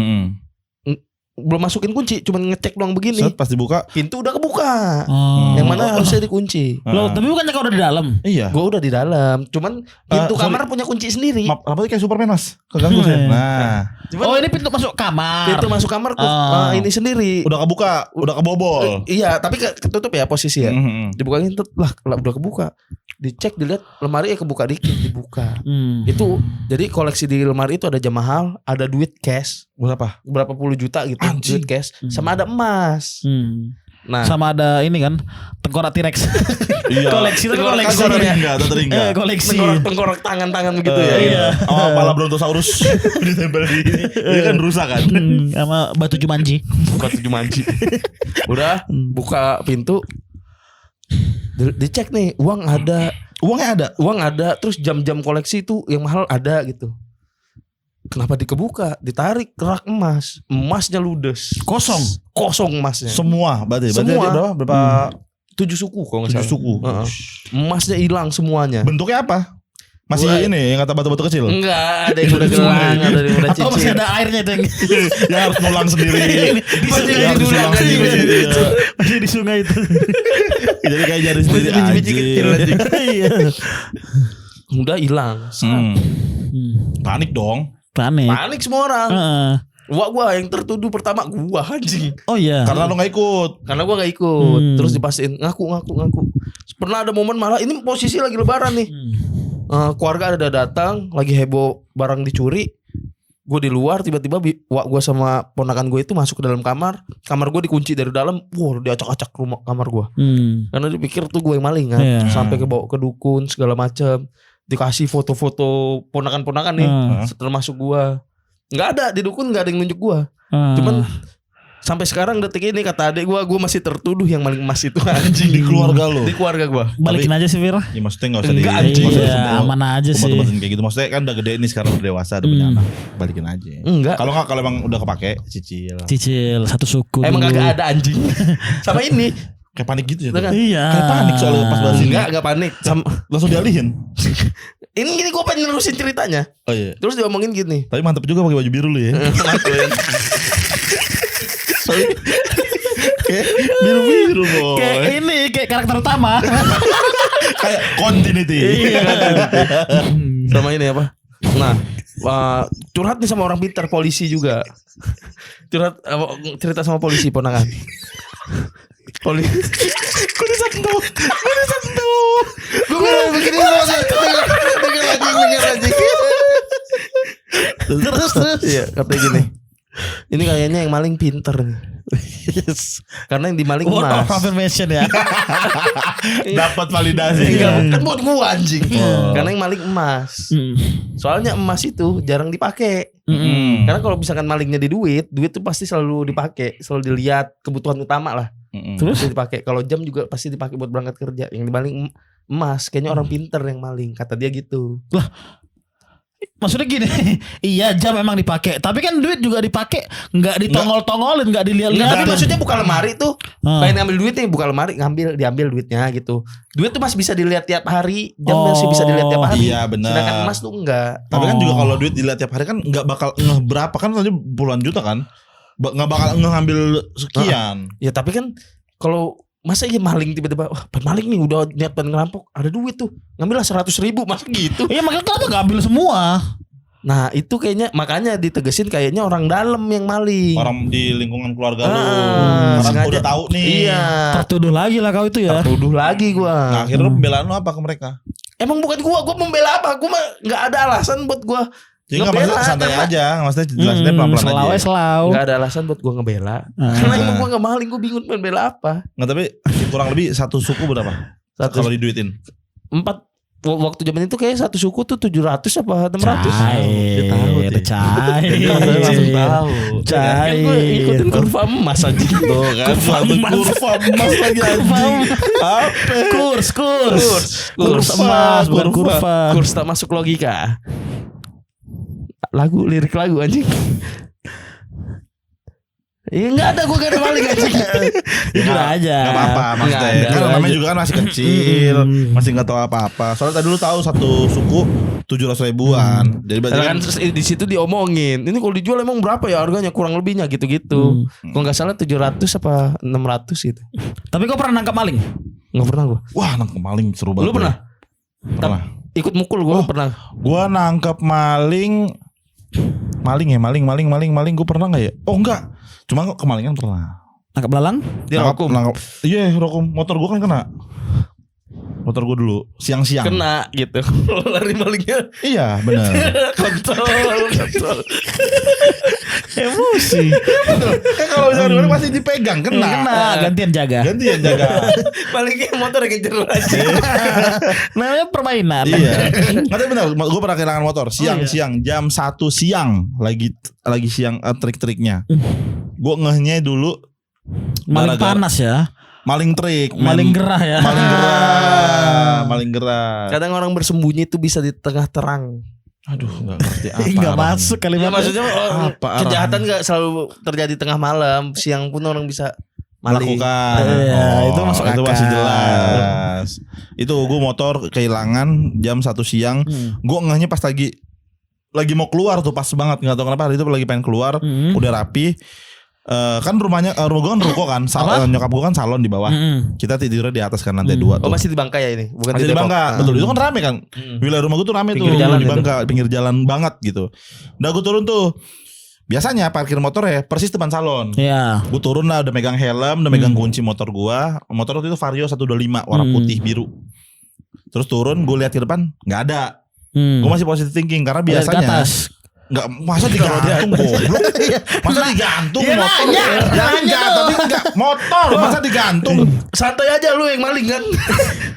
Belum masukin kunci, cuma ngecek doang begini. Set pas dibuka. Pintu udah kebuka. Oh. Yang mana harusnya dikunci. Loh, tapi bukannya kau udah di dalam? Iya. Gua udah di dalam, cuman pintu sorry. kamar punya kunci sendiri. Apa kayak Superman mas? Keganggu saya. Nah, Cuman Oh, ini pintu masuk kamar. pintu masuk kamar ini sendiri. udah kebuka, udah kebobol. Iya, tapi ketutup ya posisi ya. Mhm. Dibukain lah udah kebuka. Dicek dilihat lemari kebuka dikit, dibuka. Itu jadi koleksi di lemari itu ada jam mahal, ada duit cash Berapa? berapa puluh juta gitu, Anjing. duit cash, sama ada emas. Nah, Sama ada ini kan, tengkorak T-Rex. Iya. Koleksi itu Tengkorak koleksi. Tak teringga. Koleksi. tengkorak tangan-tangan begitu ya. Iya. Sama pala brontosaurus ditempel di ini. Ini kan rusak kan. Sama batu Jumanji. Buka 7 manci. Udah buka pintu. Dicek nih, Uangnya ada. terus jam-jam koleksi itu yang mahal ada gitu. Kenapa dikebuka? Ditarik rak emas. Emasnya ludes. Kosong emasnya. Semua berarti. Berarti Semua. ada berapa? 7 suku kalau nggak 7 salah. suku. Heeh. Emasnya hilang semuanya. Bentuknya apa? Masih Gua- ini yang kata batu-batu kecil. Enggak, ada yang udah gelang, ada yang udah Atau masih cincin. ada airnya itu yang Yang harus ngulang sendiri. Masih Yang harus di ngulang dulang sendiri. sendiri. Iya. masih di sungai itu. Jadi kayak jari sendiri Biji-biji kecil aja. anjing. Iya. Udah hilang. Panik dong. Panik. Panik semua orang. Heeh. Gua yang tertuduh pertama gua anjing. Oh iya. Karena lu gak ikut. Karena gua gak ikut. Hmm. Terus dipastiin ngaku. Pernah ada momen malah ini posisi lagi lebaran nih. Keluarga ada datang, lagi heboh barang dicuri. Gue di luar tiba-tiba wak gue sama ponakan gue itu masuk ke dalam kamar. Kamar gue dikunci dari dalam. Wah, diacak-acak rumah kamar gue. Karena dipikir tuh gue yang maling kan. Iya. Sampai kebawa ke dukun segala macam. Dikasih foto-foto ponakan-ponakan nih. Setelah masuk gue. Nggak ada di dukun, nggak ada yang nunjuk gue. Cuman sampai sekarang detik ini kata adik gue masih tertuduh yang maling emas itu anjing Di keluarga lu. Di keluarga gue. balikin aja sih Fir. Ya maksudnya gak usah Enggak, di anjing. maksudnya Iya, aman aja sih. Obat-obatan kayak gitu. Maksudnya kan udah gede nih sekarang udah dewasa, udah punya anak. Balikin aja. Enggak. Kalau emang udah kepake cicil. Cicil satu suku. Emang dulu. kagak ada anjing. Sama ini. Kayak panik gitu ya. Udah kan? Iya. Kayak panik soalnya pas bahas ini. Enggak panik. Sama Langsung dialihin. ini gue pengen nerusin ceritanya. Oh iya. Terus diomongin gini. Tapi mantep juga pakai baju biru lu ya. Kayak biru-biru boy. Kayak ini kayak karakter utama. Kayak continuity. Sama ini apa? Nah, curhat nih sama orang pintar, polisi juga. Curhat cerita sama polisi ponakan. Polisi. Gue disentuh. Gue begini lagi. Terus. Iya, katanya gini. Ini kayaknya yang maling pinter nih. Karena yang dimaling Word emas. of affirmation ya. Dapat validasi. Kan buat gua anjing. Karena yang maling emas. Soalnya emas itu jarang dipakai. Karena kalau misalkan malingnya di duit tuh pasti selalu dipakai, selalu dilihat kebutuhan utama lah. Terus dipakai. Kalau jam juga pasti dipakai buat berangkat kerja. Yang dimaling emas, kayaknya orang pinter yang maling, kata dia gitu. Lah, maksudnya gini, iya jam memang dipakai, tapi kan duit juga dipakai, nggak ditongol-tongolin, nggak dilihat-lihat. Tapi maksudnya buka lemari tuh, pengen ngambil duit nih, buka lemari diambil duitnya gitu. Duit tuh masih bisa dilihat tiap hari, jam masih bisa dilihat tiap hari. Iya benar. Sedangkan emas tuh enggak. Tapi kan juga kalau duit dilihat tiap hari kan nggak bakal ngeh berapa kan, tadi puluhan juta kan, nggak bakal ngambil sekian. Ya tapi kan kalau masa iya maling tiba-tiba, wah maling nih udah niat pengen ngerampok, ada duit tuh, ngambillah 100.000 masa gitu. Iya makanya kenapa nggak ambil semua? Nah itu kayaknya makanya ditegesin kayaknya orang dalam yang maling. Orang di lingkungan keluarga lu, sengaja. orang udah tahu nih. Iya. Tertuduh lagi lah kau itu ya. Tertuduh lagi Nah gua. akhirnya pembelaan lu apa ke mereka? Emang bukan gua membela apa? Gua mah nggak ada alasan buat gua Jadi nggak maksudnya santai karena- aja, maksudnya jelasinnya pelan-pelan aja. Selau. Nggak ada alasan buat gua ngebela. Karena emang gua nggak maling, gua bingung membela apa. Nggak, tapi kurang lebih satu suku berapa? Kalau diduitin? 4 waktu zaman itu kayak satu suku tuh 700 apa 600. Cair, Langsung tahu. Cair. Kan gue ikutin kurva emas aja. Tuh kan, kurva emas lagi anjing. Apa? Kurs emas bukan kurva. Kurs tak masuk logika. Lirik lagu anjing. Iya enggak ada, gue gak ada maling anjing. Jujur aja. Gak apa-apa maksudnya. Nggak ada. Kan namanya juga kan masih kecil, masih gak tahu apa-apa. Soalnya tadi lu tahu satu suku 700.000-an. Jadi berarti Kan kan terus di situ diomongin. Ini kalau dijual emang berapa ya harganya, kurang lebihnya gitu-gitu. Kalau enggak salah 700 apa 600 gitu. Tapi kau pernah nangkap maling? Enggak pernah gua. wah nangkep maling seru banget. Lu pernah? Pernah. Ikut mukul gua pernah. Gua nangkep maling gue pernah nggak ya? Oh enggak, cuma kemalingan pernah. Nangkap belalang? Dia rokum. Iya rokum, motor gue kan kena. Motor gue dulu siang-siang. Kena gitu. Lari malingnya. Iya benar. Kontrol. Emosi. Kan kalau misalnya orang pasti dipegang kena. Kena, gantian jaga. Gantian jaga. Malingnya motor kejar lagi. Namanya permainan. Iya. Nggak benar. Gue pernah kehilangan motor siang-siang jam 1 siang lagi siang trik-triknya. Gue ngehnya dulu Maling gara-gara- panas ya. maling trik, Maling gerah ya. maling gerah. Kadang orang bersembunyi itu bisa di tengah terang. Aduh, nggak ngerti apa. Enggak arahnya. masuk Ya kalimat. maksudnya Apa arahnya? kejahatan gak selalu terjadi tengah malam. Siang pun orang bisa maling. Melakukan. Iya, itu masuk itu akal. masih jelas. Itu gue motor kehilangan jam 1 siang. Gue ngehnya pas lagi mau keluar tuh, pas banget, nggak tahu kenapa hari itu lagi pengen keluar, udah rapi. Kan rumah gue kan ruko kan, nyokap gue kan salon di bawah. Kita tidurnya di atas kan, lantai 2 tuh. Oh masih di Bangka ya ini, bukan Masih di Depok. Bangka, betul. Itu kan rame kan. Wilayah rumah gue tuh rame Pinggir tuh jalan di itu. Bangka, pinggir jalan banget gitu. Udah gue turun tuh. Biasanya parkir motor ya persis depan salon. Iya. Gue turun lah, udah megang helm, udah megang kunci motor gua. Motor waktu itu Vario 125 warna putih biru. Terus turun, gue lihat ke depan nggak ada. Gue masih positive thinking karena Lihat ke biasanya atas. nggak, masa digantung goblok. Masa digantung Dia motor. nanya Enggak, tapi enggak motor, masa digantung. Santai aja lu yang maling kan.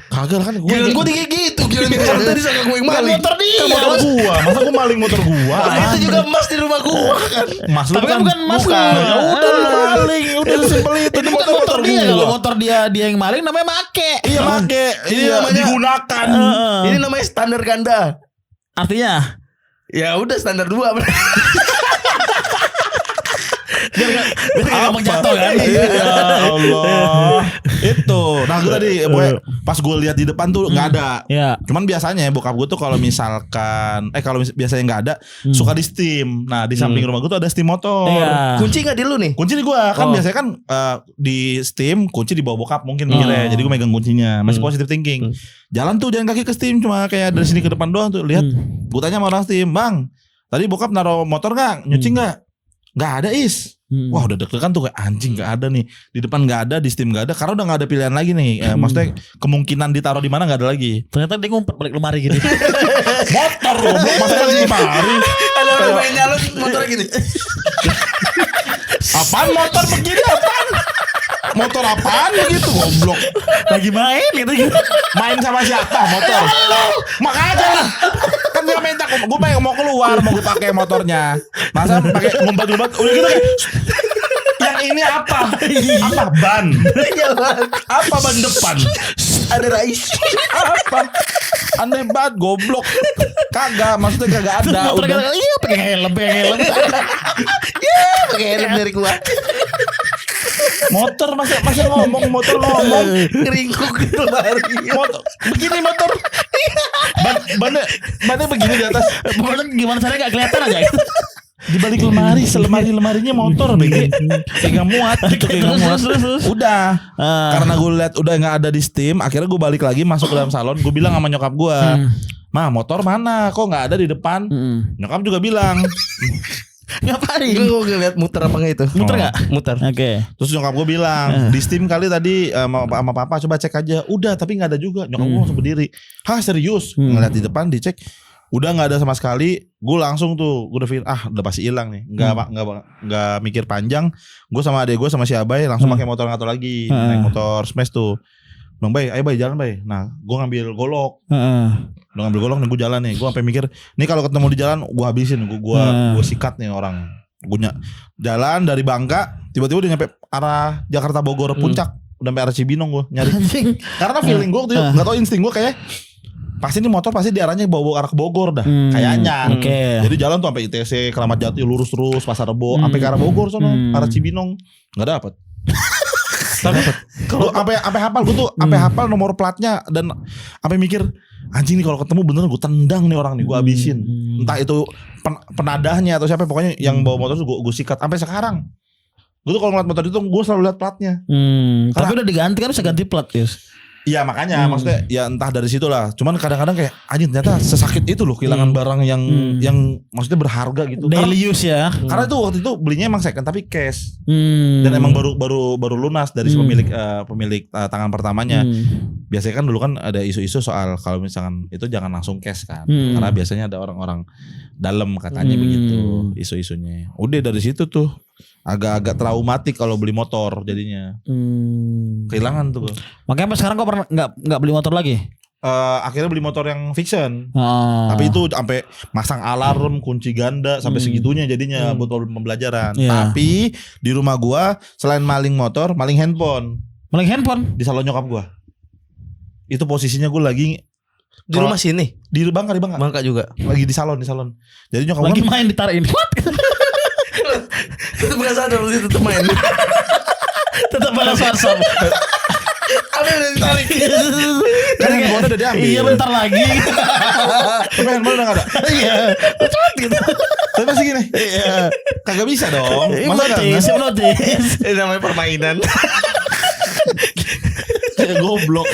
Kagak kan gue. Giliran gue kayak gitu. Giliran gue santai disangka gue yang maling. Motor dia. motor gua. Masa gue maling motor gua? Itu juga emas di rumah gue kan. Mas lu Tapi kan bukan emas bukan. lu. Ya udah lu maling, udah simpel itu. Itu bukan motor dia. gua. Kalau motor dia yang maling namanya make. Iya make, Ini iya namanya- digunakan. Ini namanya standar ganda. Artinya Ya udah standar 2. biar gak gampang jatuh kan. Ya Allah. Itu. Nah gue tadi pas gue lihat di depan tuh nggak ada. Ya. Cuman biasanya bokap gue tuh kalau misalkan biasanya nggak ada suka di steam. Nah di samping rumah gue tuh ada steam motor. Iya. Kunci nggak di lu nih? Kunci di gue kan biasanya kan di steam kunci di bawah bokap mungkin mikirnya. Jadi gue megang kuncinya. Masih positive thinking. Jalan tuh jalan kaki ke steam cuma kayak dari sini ke depan doang tuh. Lihat. Gue tanya sama orang steam, bang. Tadi bokap naruh motor nggak? Nyuci nggak? Nggak ada is. Wah udah deg-degan tuh kayak anjing nggak ada nih. Di depan nggak ada, di steam nggak ada. Karena udah nggak ada pilihan lagi nih. Maksudnya kemungkinan ditaruh di mana nggak ada lagi. Ternyata dia ngumpet balik lemari gini. Motor goblok masa lagi di lemari. Ada orang pengen nyalon motor gini. Apaan motor begini apaan? Motor apaan begitu goblok? Lagi main gitu. Main sama siapa motor? Makanya lah. Kan dia minta gue mau keluar mau gue pakai motornya. Masa pakai ngumpet-ngumpet udah gitu kayak yang ini apa? Apa ban? Apa ban depan? Ada Rais. Apa? Aneh banget goblok. Kagak, maksudnya kagak ada. Motor Udah. iya pakai helm. Ya, pakai helm dari gua. Motor masa ngomong Ngeringkuk di lemari. motor begini motor bannya begini di atas Pokoknya gimana caranya gak kelihatan aja. di balik lemari lemarinya motor BG kayak nggak muat gitu kayak nggak muat Terus. udah karena gue lihat udah nggak ada di steam akhirnya gue balik lagi masuk ke dalam salon gue bilang sama nyokap gue mah motor mana kok nggak ada di depan nyokap juga bilang Ngapain? Gue ngeliat muter apa enggak itu? Muter gak? Muter. Oke. terus nyokap gue bilang di steam kali tadi sama papa coba cek aja udah tapi nggak ada juga nyokap gue langsung berdiri hah serius ngeliat di depan dicek udah nggak ada sama sekali gue langsung tuh gue udah pikir udah pasti hilang nih nggak mikir panjang gue sama adek gue sama si Abai langsung pakai motor ngatur lagi naik motor smash tuh Bang Bay ayo Bay jalan Bay nah gue ngambil golok udah ngambil golok nih gue jalan nih gue sampai mikir nih kalau ketemu di jalan gue habisin gue sikat nih orang gue jalan dari Bangka tiba-tiba udah nyampe arah Jakarta Bogor puncak udah sampai arah Cibinong gue nyari karena feeling gue tuh nggak tau insting gue kayak pasti ini motor pasti diarahnya bawa arah ke Bogor dah kayaknya. Jadi jalan tuh sampai ITC Keramat Jati lurus terus Pasar Rebo sampai ke arah Bogor sono arah Cibinong nggak dapet. Kalau sampai hafal gue tuh sampai hafal nomor platnya dan sampai mikir anjing nih kalau ketemu bener gue tendang nih orang nih gue habisin. Entah itu penadahnya atau siapa pokoknya yang bawa motor tuh gue sikat sampai sekarang. Gue tuh kalau ngeliat motor itu gue selalu lihat platnya. Tapi udah diganti kan bisa ganti plat ya. Iya makanya maksudnya ya entah dari situ lah. Cuman kadang-kadang kayak anjing ternyata sesakit itu loh kehilangan barang yang maksudnya berharga gitu. Daily use ya. Karena itu waktu itu belinya emang second tapi cash. Dan emang baru lunas dari si pemilik tangan pertamanya. Biasanya kan dulu kan ada isu-isu soal kalau misalkan itu jangan langsung cash kan. Karena biasanya ada orang-orang dalam katanya begitu isu-isunya. Udah dari situ tuh agak-agak traumatik kalau beli motor jadinya. Kehilangan tuh. Makanya sampai sekarang kok pernah nggak beli motor lagi? Akhirnya beli motor yang fiction. Tapi itu sampai masang alarm, kunci ganda sampai segitunya jadinya buat pembelajaran. Tapi di rumah gua selain maling motor, maling handphone. Maling handphone Di salon nyokap gua. Itu posisinya gua lagi di rumah sini. Di Bangka juga. Lagi di salon. Jadi nyokap lagi gua main ditarik ini. Tetep gak sadar lu tetep main. Tetap balas WhatsApp. Apa udah ditarik? kan handphone udah diambil. Iya bentar lagi. Tapi handphone udah gak ada. Iya. Cepat gitu. Tapi masih gini. Kagak bisa dong. Masa Notis. Ini namanya permainan. kayak goblok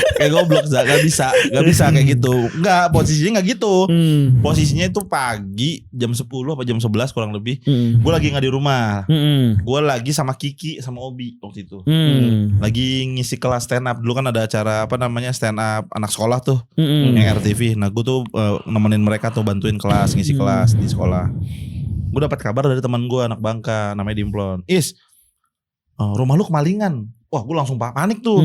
gak bisa kayak gitu. Enggak, posisinya gak gitu. Posisinya itu pagi jam 10 apa jam 11 kurang lebih. Gue lagi gak di rumah. Gue lagi sama Kiki sama Obi waktu itu. Lagi ngisi kelas stand up. Dulu kan ada acara apa namanya stand up anak sekolah tuh yang RTV. Nah gue tuh nemenin mereka tuh bantuin kelas, ngisi kelas di sekolah. Gue dapat kabar dari teman gue anak Bangka namanya Dimplon. Rumah lu kemalingan. Wah gue langsung panik tuh.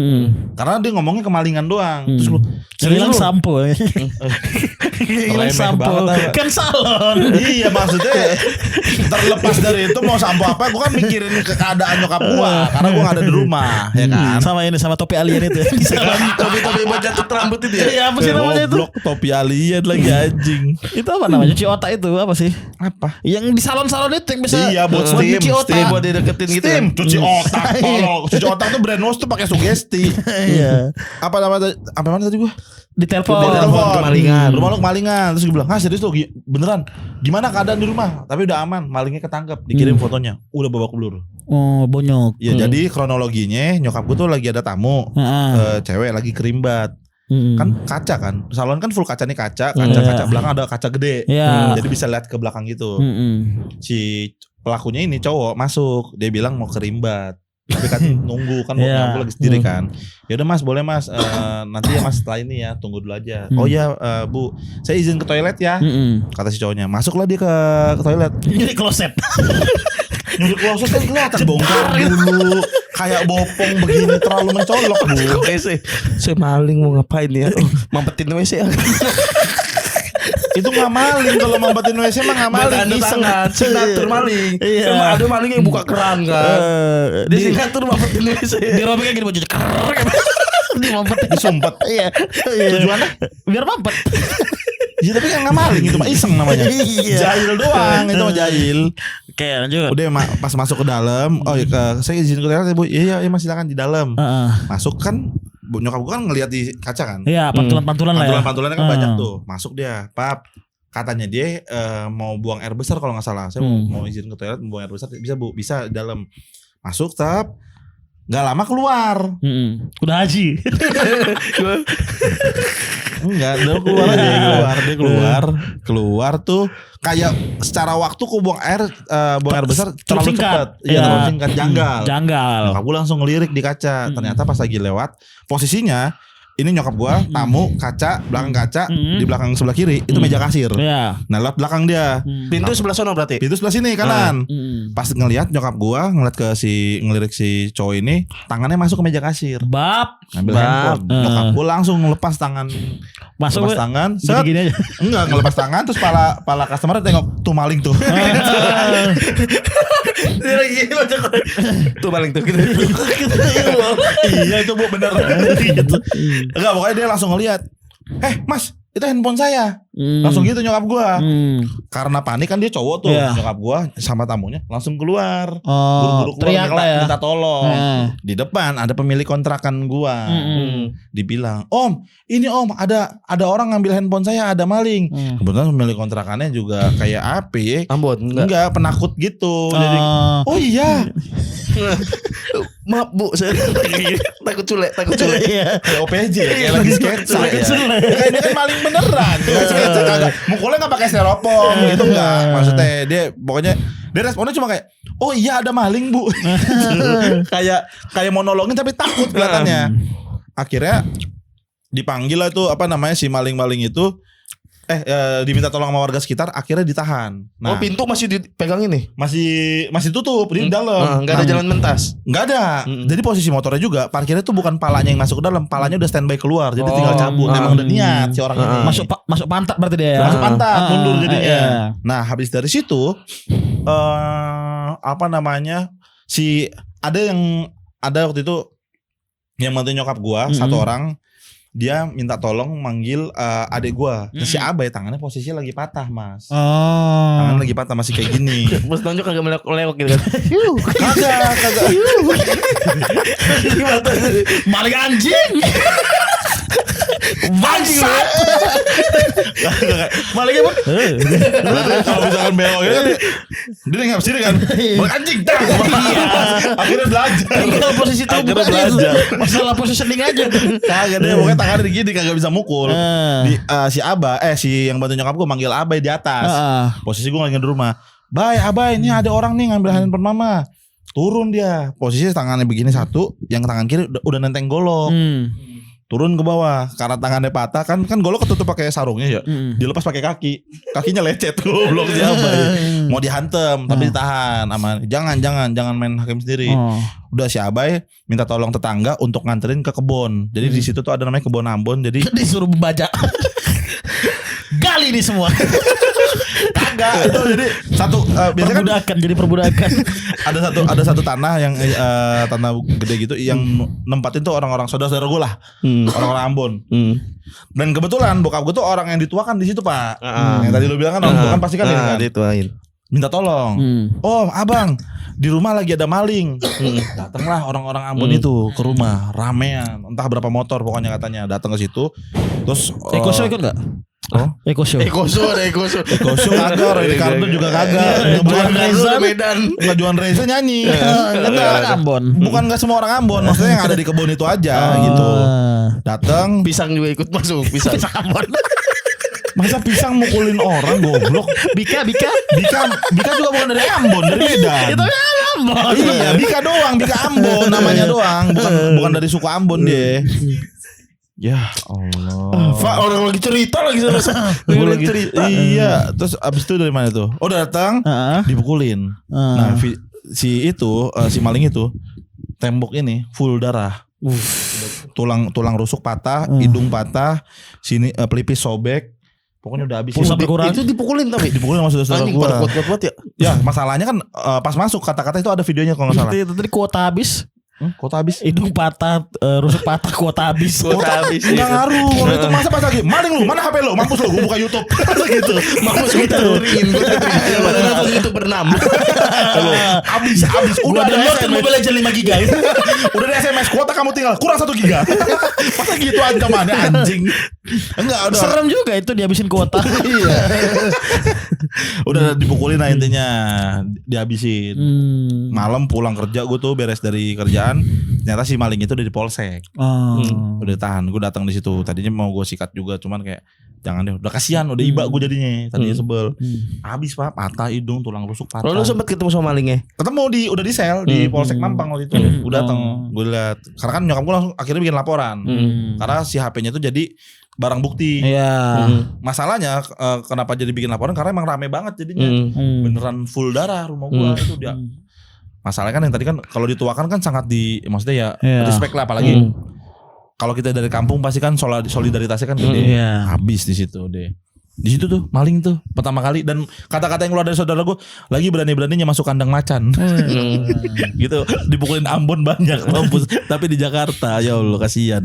Karena dia ngomongnya kemalingan doang. Terus lu Serius sampo. Hilang Remeh sampo. banget, apa. Kan salon. Iya maksudnya terlepas dari itu mau sampo apa, gue kan mikirin ke keadaan nyokap gue karena gue gak ada di rumah, ya kan. Sama topi alien itu ya. Di salon. Topi buat jatuh rambut itu ya. Iya, apa sih namanya itu? Goblok, topi alien lagi anjing. Itu apa namanya? Cuci otak itu apa sih? Apa? Yang di salon-salon itu yang bisa Iya, buat steam, cuci otak. steam. Buat dideketin gitu. Steam, cuci otak. Tolong, cuci otak tuh brainwash tuh pakai sugesti. Iya. Apa namanya? Apa mana tadi gue? Ditelepon. Ditelepon. Kemalingan. Rumah lu kemalingan. Terus gue bilang, serius lu beneran? Gimana keadaan di rumah? Tapi udah aman, malingnya ketangkep. Dikirim fotonya, udah babak belur. Oh, bonyok. Ya jadi kronologinya nyokap gue tuh lagi ada tamu, Heeh. cewek lagi kerimbat. Kan kaca kan, salon kan full kaca nih, kaca belakang ada kaca gede. Iya. Jadi bisa lihat ke belakang gitu. Mm-mm. Si pelakunya ini cowok masuk, dia bilang mau kerimbat. Tapi kan nunggu kan, Iya. aku lagi sendiri kan. Ya udah mas, boleh mas, nanti ya mas setelah ini ya, tunggu dulu aja. Oh ya bu, saya izin ke toilet ya, Mm-mm. kata si cowoknya. Masuklah dia ke toilet. Jadi kloset. Nyuruh kloset kan kelihatan bongkar dulu, kayak bopong begini, terlalu mencolok bu. Saya maling mau ngapain ya? Oh, mampetin WC. Itu nggak maling, kalau mampetin WC mah nggak maling, Ada iseng. tangan, signatur maling. Iya. Emang ada maling yang buka keran kan. Dia signatur mampetin WC. Dirobeknya gini baju di mampet. Disumpet. Iya. Tujuannya? Biar mampet. Iya tapi kan nggak maling, itu mah iseng namanya. Iya. Jahil doang, itu mah jahil. Oke, lanjut. Udah pas masuk ke dalam, oh ya, saya izin ke toilet bu. Iya mas silakan di dalam. Heeh. Masuk kan, nyokap gue kan ngelihat di kaca kan. Iya, pantulan-pantulan lah ya. Pantulan-pantulannya kan banyak tuh. Masuk dia, pap. Katanya dia mau buang air besar kalau nggak salah. Saya mau izin ke toilet, mau buang air besar. Bisa bu, bisa di dalam. Masuk tap. Gak lama keluar. Udah haji. Enggak, dia keluar aja, keluar tuh kayak secara waktu ku buang air besar terlalu cepat. Iya, terlalu singkat, janggal. Nyokap gue langsung ngelirik di kaca. Ternyata pas lagi lewat, posisinya ini nyokap gua tamu kaca, belakang kaca, di belakang sebelah kiri itu meja kasir. Iya. Nah, lewat belakang dia. Pintu sebelah sono berarti. Pintu sebelah sini kanan. Pas ngelihat nyokap gua ngeliat ngelirik si cowok ini, tangannya masuk ke meja kasir. Bab. Ngambil handphone. Nyokap gua langsung lepas tangan. Masuk lepas tangan. Set. gini aja. Enggak, ngelepas tangan terus pala customer tengok tuh maling tuh. Dia lagi baca tuh paling tuh gitu. Iya itu bu bener. Gitu. Enggak, pokoknya dia langsung ngeliat. Mas, itu handphone saya. Langsung gitu nyokap gua. Karena panik kan dia cowok tuh. Iya. Nyokap gua sama tamunya langsung keluar. Oh, Buru-buru teriak lah ya. minta tolong. Di depan ada pemilik kontrakan gua. Dibilang, "Om, ini om ada orang ngambil handphone saya, ada maling." Kebetulan pemilik kontrakannya juga kayak apa ya? Ambon Enggak, penakut gitu. Jadi, oh iya. Maaf bu, saya takut culek. Iya. Kayak OPJ ya, kayak lagi sketsa ya. Culek. Kayak dia kan maling beneran. Kayak sketsa kagak. Mukulnya enggak pakai styrofoam gitu enggak. Maksudnya dia pokoknya dia responnya cuma kayak, "Oh iya ada maling, Bu." kayak monologin tapi takut kelihatannya. Akhirnya dipanggil lah tuh si maling-maling itu diminta tolong sama warga sekitar, akhirnya ditahan. Nah, Oh pintu masih dipegang ini? masih tutup di dalam. Nggak ada jalan mentas. Nggak ada. Jadi posisi motornya juga parkirnya tuh bukan palanya yang masuk ke dalam, palanya udah standby keluar. Jadi tinggal cabut. Emang udah niat si orang ini. Masuk pantat berarti dia ya. Masuk pantat, mundur jadinya. Iya. Nah, habis dari situ ada waktu itu yang bantu nyokap gua, satu orang dia minta tolong manggil adik gua. Terus si Abai tangannya posisinya lagi patah, Mas. Oh. Tangan lagi patah masih kayak gini. Mas Tonjok kagak melewak gitu kan. Kagak. Maling anjing. Bangsat. Malingnya pun kalau misalkan belok ya dia nggak sini kan. Maling anjing dah. Akhirnya belajar. Tinggal posisi tubuh Akhirnya aja belajar. tuh. Masalah positioning aja. Kagak deh, pokoknya tangannya gini kagak bisa mukul. Si yang bantu nyokap gue manggil Abai di atas. Posisi gue lagi di rumah. Abai, ini ada orang nih ngambil handphone mama. Turun dia. Posisi tangannya begini satu, yang tangan kiri udah nenteng golok. Turun ke bawah karena tangannya patah kan golok ketutup pakai sarungnya ya. Dilepas pakai kakinya lecet goblok si Abai. Mau dihantem tapi ditahan aman. Jangan main hakim sendiri. Udah si Abai minta tolong tetangga untuk nganterin ke kebun. Jadi di situ tuh ada namanya kebun Ambon. Jadi Disuruh baca. Gas. ini semua. Kagak itu jadi satu biasanya kan Jadi perbudakan. ada satu tanah yang tanah gede gitu yang nempatin tuh orang-orang saudara-saudara gue lah. Orang-orang Ambon. Dan kebetulan bokap gue tuh orang yang dituakan di situ, Pak. Yang tadi lu bilang kan orang tua kan pasti kan ini kan. Dituain. Minta tolong. Oh, Abang, di rumah lagi ada maling. Datanglah orang-orang Ambon itu ke rumah, ramean, entah berapa motor pokoknya katanya datang ke situ. Terus Eko Show ikut enggak? Oh, Eko Show. Eko Show kagak, Roy Ricardo juga kagak. Juan Reza Medan. Enggak Juan Reza nyanyi. Orang Ambon. Bukan enggak semua orang Ambon, maksudnya yang ada di kebun itu aja gitu. Datang, Pisang juga ikut masuk. Pisang Ambon. masa pisang mukulin orang goblok. Bika. Bika juga bukan dari Ambon, dari Medan. Itu Ambon. Iya, Bika doang, Bika Ambon namanya doang, bukan dari suku Ambon dia. Ya Allah. Pak orang lagi cerita lagi sama Gue lagi cerita. Iya, terus abis itu dari mana tuh? Oh, datang, dipukulin. Nah, si maling itu tembok ini full darah. Tulang rusuk patah, hidung patah, sini pelipis sobek. Pokoknya udah habis. Itu dipukulin tapi dipukulin sama saudara gue. Kuat ya. Ya, masalahnya kan pas masuk kata-kata itu ada videonya kalau nggak salah. Itu tadi kuota habis. Kota habis. Hidung patah, rusuk patah, kuota habis. Enggak ngaruh. Kalau itu masa pas lagi, maling lu, mana HP lu? Mampus lu, gua buka YouTube. Gitu. Mampus kita turunin. Pada nonton YouTube berenam. Habis. Udah download Mobile Legends 5 GB. Udah di SMS kuota kamu tinggal kurang 1 GB. Masa gitu ancamannya anjing. Enggak, udah. Serem juga itu dihabisin kuota. Iya. Udah dipukulin lah intinya, dihabisin. Malam pulang kerja gue tuh beres dari kerjaan, ternyata si maling itu udah di polsek. Udah tahan, gue datang di situ. Tadinya mau gue sikat juga, cuman kayak jangan deh, udah kasihan, udah iba gue jadinya. Tadinya sebel. Habis Pak, patah hidung, tulang rusuk patah. Lu sempet ketemu sama malingnya? Ketemu udah di sel di Polsek Mampang waktu itu. Gue datang, gue lihat. Karena kan nyokap gue langsung akhirnya bikin laporan. Karena si HP-nya itu jadi barang bukti. Iya. Masalahnya kenapa jadi bikin laporan karena emang rame banget jadinya. Beneran full darah rumah gua itu dia. Masalahnya kan yang tadi kan kalau dituakan kan sangat maksudnya ya respect lah, apalagi kalau kita dari kampung pasti kan solidaritasnya kan gede. Habis di situ deh. Di situ tuh maling tuh pertama kali, dan kata-kata yang keluar dari saudara gue, lagi berani-beraninya masuk kandang macan. Gitu. Dipukulin Ambon banyak mampus, tapi di Jakarta ya Allah kasihan.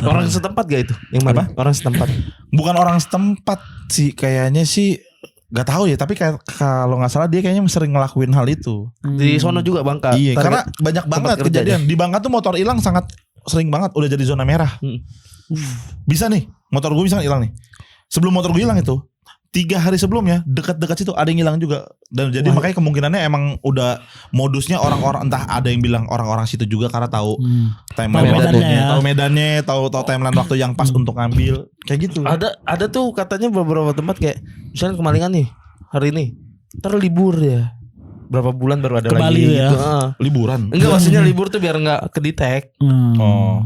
Orang setempat gak itu? Yang mana? Orang setempat. Bukan orang setempat sih, kayaknya sih gak tahu ya, tapi kayak kalau nggak salah dia kayaknya sering ngelakuin hal itu. Di sono juga Bangka. Iya, karena banyak banget kejadian. Di Bangka tuh motor hilang sangat sering banget, udah jadi zona merah. Bisa nih, motor gue bisa hilang nih. Sebelum motor gue hilang itu 3 hari sebelumnya dekat-dekat situ ada yang hilang juga. Dan jadi makanya kemungkinannya emang udah modusnya orang-orang, entah ada yang bilang orang-orang situ juga karena tahu timeline waktunya, tahu medannya, tahu timeline waktu yang pas untuk ngambil. Kayak gitu. Ada tuh katanya beberapa tempat kayak misalnya kemalingan nih hari ini, ntar libur ya. Berapa bulan baru ada lagi ya. Gitu. Liburan. Enggak, maksudnya libur tuh biar enggak kedetek. Oh.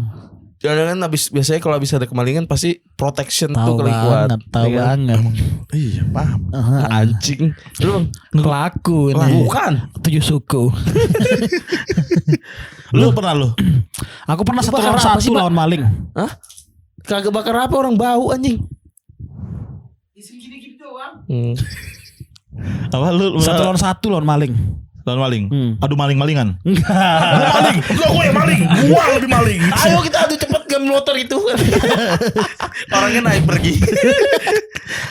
Jangan kan biasanya kalau habis ada kemalingan pasti protection tuh kali kuat. Tahu banget. Iya, paham. Anjing. Lu pelaku ini. Bukan 7 suku. Lu pernah lu? Aku pernah 1 lawan 1 lawan maling. Hah? Kagak bakar apa, orang bau anjing. Isi gini-gini doang. Apa lu? 1 lawan 1 lawan maling. Lawan maling. Adu maling-malingan. Enggak. Maling. Enggak, gue yang maling. Gua lebih maling. Ayo kita adu cepet gam motor itu. Orangnya naik pergi.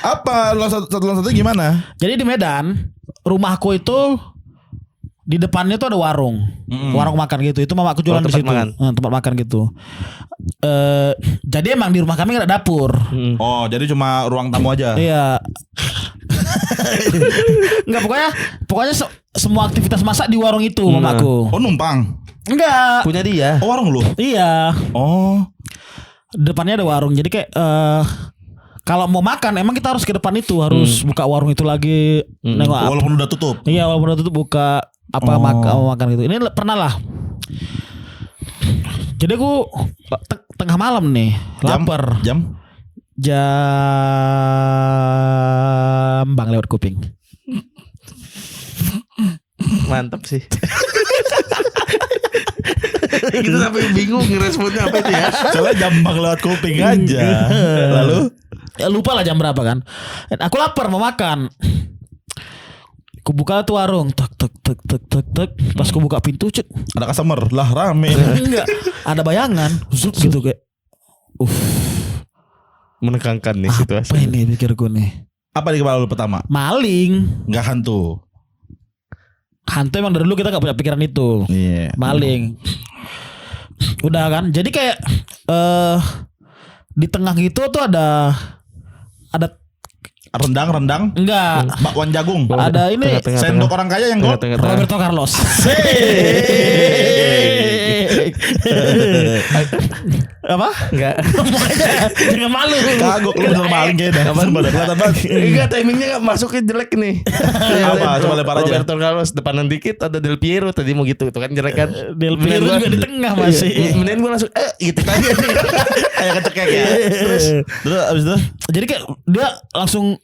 Apa satu lawan satu gimana? Jadi di Medan, rumahku itu di depannya tuh ada warung. Warung makan gitu. Itu mamaku jualan di situ. Tempat makan gitu. Jadi emang di rumah kami gak ada dapur. Oh, jadi cuma ruang tamu aja. Iya. Enggak, pokoknya semua aktivitas masak di warung itu mamaku. Oh, numpang. Enggak. Punya dia. Oh, warung lu. Iya. Oh. Depannya ada warung. Jadi kayak kalau mau makan emang kita harus ke depan itu, harus buka warung itu lagi. Nengok Walaupun udah tutup. Iya, walaupun udah tutup buka makan gitu. Ini pernah lah. Jadi aku tengah malam nih, lapar. Jam Bang lewat kuping. Mantap sih. Kita sampai bingung ngeresponnya apa itu ya. soalnya jambang lewat kuping aja. Lalu Ya, lupa lah jam berapa kan. Dan aku lapar mau makan. Ku buka tuh warung, tek. Pas ku buka pintu, cek, Ada customer lah rame. enggak, ada bayangan, zup gitu kayak, Menegangkan nih apa situasi. ini pikirku nih? Apa di kepala lu pertama? Maling. Nggak hantu. Hantu emang dari dulu kita gak punya pikiran itu. Iya. Maling. Udah kan. Jadi kayak di tengah gitu tuh ada Rendang. enggak, Bakwan jagung. ada ini Tengah-tengah. Sendok orang kaya yang gol. Tengah-tengah. Roberto Carlos. Apa? Enggak. Jangan malu. Kagok lu bener maling kayaknya. Sumpah dah kelihatan banget. Enggak, timingnya enggak masuknya jelek nih. Apa? Coba lempar aja. Roberto Carlos depanan dikit ada Del Piero tadi mau gitu. Itu kan jelek kan. Del Piero juga di tengah masih. Mending gue langsung gitu tadi. Kayak kecekek ya. Terus abis itu Jadi kayak dia langsung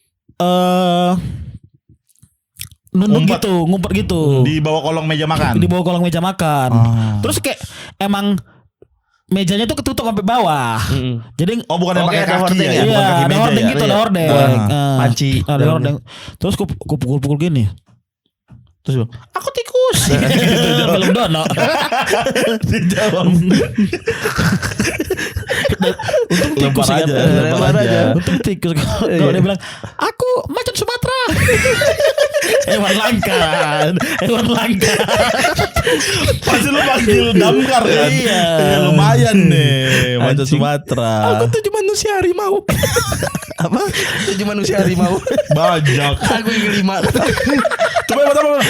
nunduk Ngumpet. gitu, ngumpet gitu. di bawah kolong meja makan. Di bawah kolong meja makan. Ah. Terus kayak emang mejanya tuh ketutup sampai bawah. Jadi Oh bukan yang Oke, pakai ada kaki hordeng ya? ya? Bukan iya, kaki ada meja hordeng ya? gitu, ada Iya. hordeng. Wah, panci Ada dalamnya. hordeng. Terus ku pukul-pukul gini. Terus Aku tikus. Belum dono. dijawab. Untung tikus Lempar ya. aja, lempar aja. Untung tikus. Kalau dia bilang, aku macan Sumatera. Hewan langka. Hewan langka. Pasti lu panggil damkar kan? Iya. Ya, lumayan nih. Macan Anjing. Sumatera. Aku 7 manusia harimau. Apa? 7 manusia harimau. Banyak. Aku yang kelima. Coba yang pertama.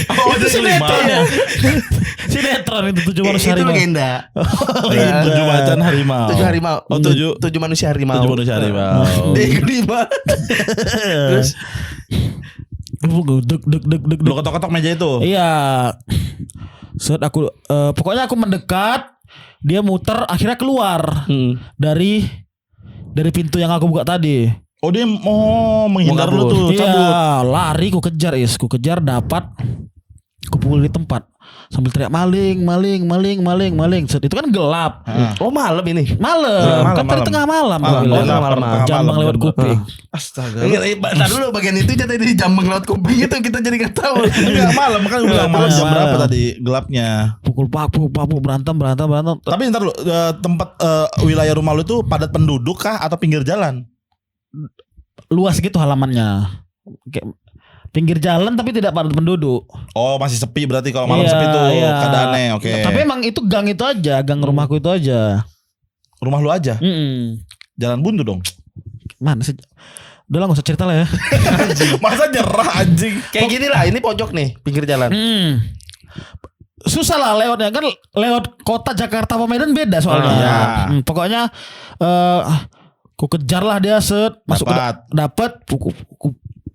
Oh, itu Sinetron ya. kelima. Sinetron itu 7 manusia Itu harimau. legenda. Iya, 7 macan harimau. 7 harimau. Oh, 7 7 manusia harimau. 7 manusia harimau. Dia yang kelima. Terus Deg. Lu ketok-ketok meja itu. Iya. Set aku pokoknya aku mendekat, dia muter akhirnya keluar dari pintu yang aku buka tadi. Oh dia mau menghindar Mau lu tuh, cabut. Iya, lari ku kejar dapat. Ku pukul di tempat sambil teriak maling. Set, itu kan gelap. oh malam ini. Malam, kan tadi malam. tengah malam. Malam, aku bilang. malam, malam. Jambang lewat Jam kuping. Astaga. Entar dulu bagian itu jadi di jambang laut kuping itu kita jadi nggak tahu. Enggak malam kan gue bilang malam jam Malam. berapa tadi gelapnya. Pukul papu berantem. Tapi ntar lu tempat wilayah rumah lu tuh padat penduduk kah atau pinggir jalan? Luas gitu halamannya. Kayak pinggir jalan tapi tidak padat penduduk. Oh masih sepi berarti kalau malam Iya, sepi tuh iya. keadaannya. Oke. Tapi emang itu gang itu aja, gang rumahku itu aja. Rumah lu aja jalan buntu dong. Mana sih? Udah lah gak usah cerita lah ya. Masa nyerah anjing. Kayak gini lah, ini pojok nih, pinggir jalan. Susah lah lewatnya kan, lewat kota Jakarta sama Medan beda soalnya. Iya. Pokoknya ku kejar lah dia set masuk dapat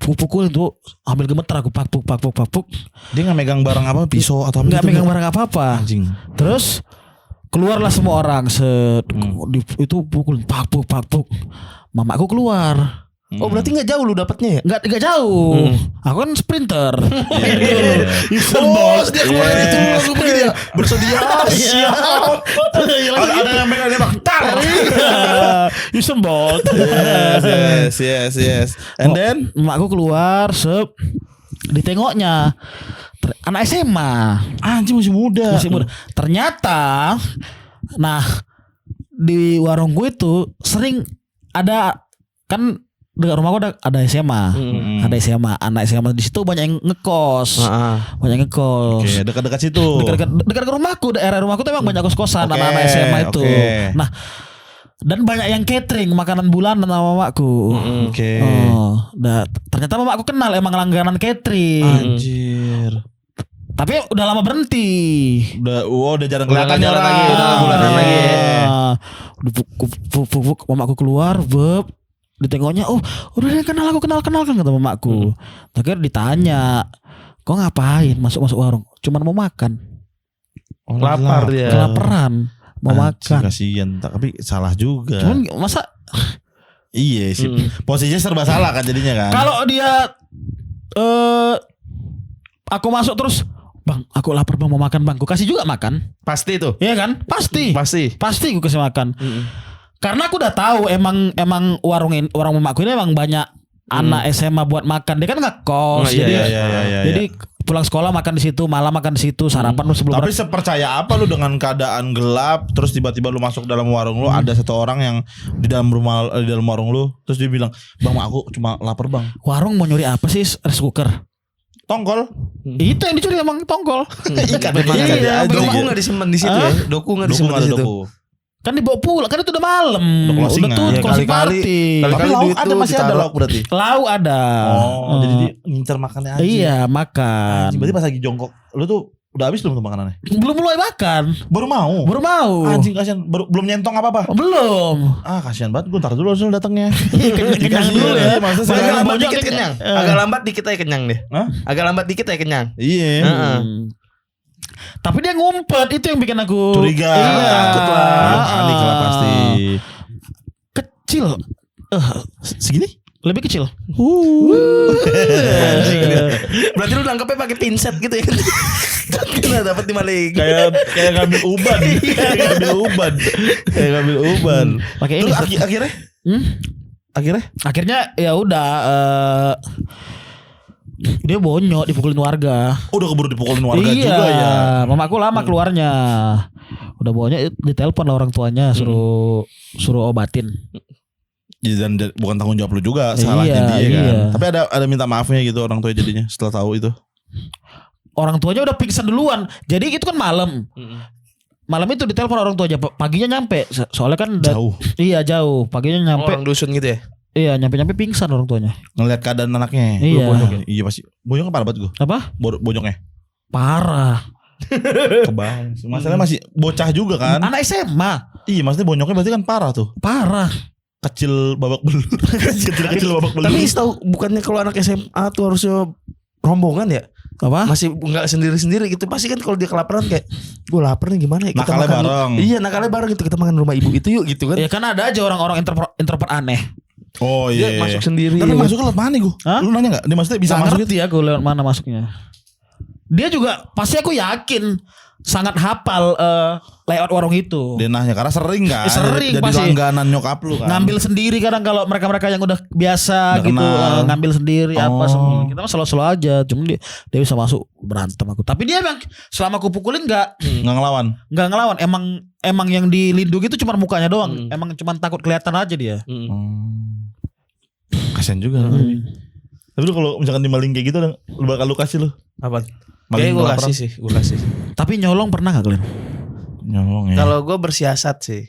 pukul itu ambil gemeter aku pakpuk. Dia nggak megang barang apa pisau atau apa Nggak gitu, megang nggak? barang apa-apa. Anjing. Terus keluarlah semua orang set itu pukul pakpuk. Mamaku keluar. Oh berarti nggak jauh lu dapatnya ya? Nggak jauh. Aku kan sprinter. Bos dia keluar itu langsung begini ya. Bersedia. Siap. Ada yang megang dia bang. Tar. Usain Bolt. Yes. And then Emakku keluar ditengoknya anak SMA. anjing masih muda. Masih muda. Ternyata di warungku itu sering ada kan dekat rumahku ada SMA. Ada SMA, anak SMA di situ banyak yang ngekos. Banyak yang ngekos. Oke, dekat-dekat situ. Dekat rumahku, daerah rumahku tuh emang banyak kos-kosan Oke, anak-anak SMA itu. oke. Nah, dan banyak yang catering makanan bulanan sama mamaku. Oke. Ternyata mamaku kenal emang langganan catering. Anjir. Tapi udah lama berhenti. Udah jarang Udah kelihatan nggak jalan lagi, udah nggak bulanan lagi. Mamaku keluar, ditengoknya, udah deh kenal kata mamaku. Akhirnya ditanya, kok ngapain masuk warung? Cuman mau makan. Lapar dia. Kelaparan, mau makan. Kasian, tapi salah juga. Cuman masa Iya sih. Posisinya serba salah kan jadinya kan. kalau dia aku masuk terus, bang, aku lapar bang, mau makan bang, aku kasih juga makan. Pasti itu. Iya kan? Pasti Pasti. gue kasih makan. Karena aku udah tahu emang warung mamaku ini emang banyak anak SMA buat makan. Dia kan ngekos. Jadi pulang sekolah makan di situ, malam makan di situ, sarapan lu sebelum. Tapi sepercaya apa lu dengan keadaan gelap terus tiba-tiba lu masuk dalam warung lu, ada satu orang yang di dalam warung lu terus dia bilang, "Bang, aku cuma lapar, Bang." Warung mau nyuri apa sih? Rice cooker. Tongkol. Itu yang dicuri emang tongkol. Ikan. Iya, Doku nggak disimpan di situ ya? Doku nggak disimpan di situ. Kan dibawa pulang, kan itu udah malam. Udah closing Udah kan? tuh Ya, closing kali-kali- party. Tapi Kali lauk duit ada, tuh masih ada ditaruh. lauk berarti. Lauk ada. Jadi dia ngincer makannya aja. Iya, makan. Anjing, berarti pas lagi jongkok lu tuh udah habis belum tuh makanannya? Belum mulai makan. Baru mau. Anjing kasihan, belum nyentong apa-apa. Belum. Kasihan banget, gue ntar dulu harus datangnya. Kenyang dulu ya. Maksudnya Agak saya lambat banyak dikit yang- kenyang. Agak lambat dikit aja kenyang deh. Hah? Agak lambat dikit aja kenyang. Iya. Tapi dia ngumpet, itu yang bikin aku Curiga. Iya. Takut lah. Panik lah pasti. Kecil. Segini? Lebih kecil. Berarti lu nangkepnya pakai pinset gitu ya? Kena dapat di maling. Kayak ngambil uban. Kayak ngambil uban. Pakai ini. Terus akhirnya? Akhirnya? Akhirnya ya udah dia bonyok dipukulin warga. Udah keburu dipukulin warga Iya, juga ya. mamaku lama keluarnya. Udah bonyok ditelepon lah orang tuanya suruh obatin. Dan bukan tanggung jawab lu juga, salahnya dia kan. Iya. Tapi ada minta maafnya gitu orang tua jadinya setelah tahu itu. Orang tuanya udah pingsan duluan. Jadi itu kan malam. Malam itu ditelepon orang tuanya, paginya nyampe. Soalnya kan Jauh. Iya, jauh. Paginya nyampe. Orang dusun gitu ya? Iya, nyampe pingsan orang tuanya. Ngeliat keadaan anaknya. Iya. Bonyok ya? Iya pasti. Bonyoknya parah banget gue. Apa? Bonyoknya. Parah. Kebayang. Masalahnya masih bocah juga kan. Anak SMA. Iya, maksudnya bonyoknya berarti kan parah tuh. Parah. Kecil babak belur. Kecil babak belur. Tapi tahu bukannya kalau anak SMA tuh harusnya rombongan ya? Apa? Masih nggak sendiri-sendiri gitu. Pasti kan kalau dia kelaparan kayak gue lapar nih gimana ya? Nakalnya makan bareng. Iya, nakalnya bareng gitu. Kita makan rumah ibu itu yuk gitu kan. Ya kan ada aja orang-orang introvert aneh. Oh Dia iya. masuk sendiri. Tapi ya. masuknya lewat mana gue? Hah? Lu nanya gak? Dia maksudnya bisa Nggak masuk ngerti aku lewat mana masuknya. Dia juga pasti aku yakin sangat hafal layout warung itu. Dia nanya karena sering kan. Sering jadi pasti. langganan nyokap lu kan. Ngambil sendiri kadang kalau mereka-mereka yang udah biasa Udah gitu kenal. ngambil sendiri apa Oh. semua. Kita mah selalu aja. Cuma dia bisa masuk berantem aku. Tapi dia emang selama aku pukulin nggak ngelawan. ngelawan. Emang yang dilindungi itu cuma mukanya doang. Emang cuma takut kelihatan aja dia. Kasian juga. Tapi lu kalau misalkan dimaling kayak gitu lu bakal lu kasih lu. Apa? Maling Kayaknya gue kelaparan. kasih sih, gue kasih. Tapi nyolong pernah gak kalian? Nyolong ya. Kalau gue bersiasat sih.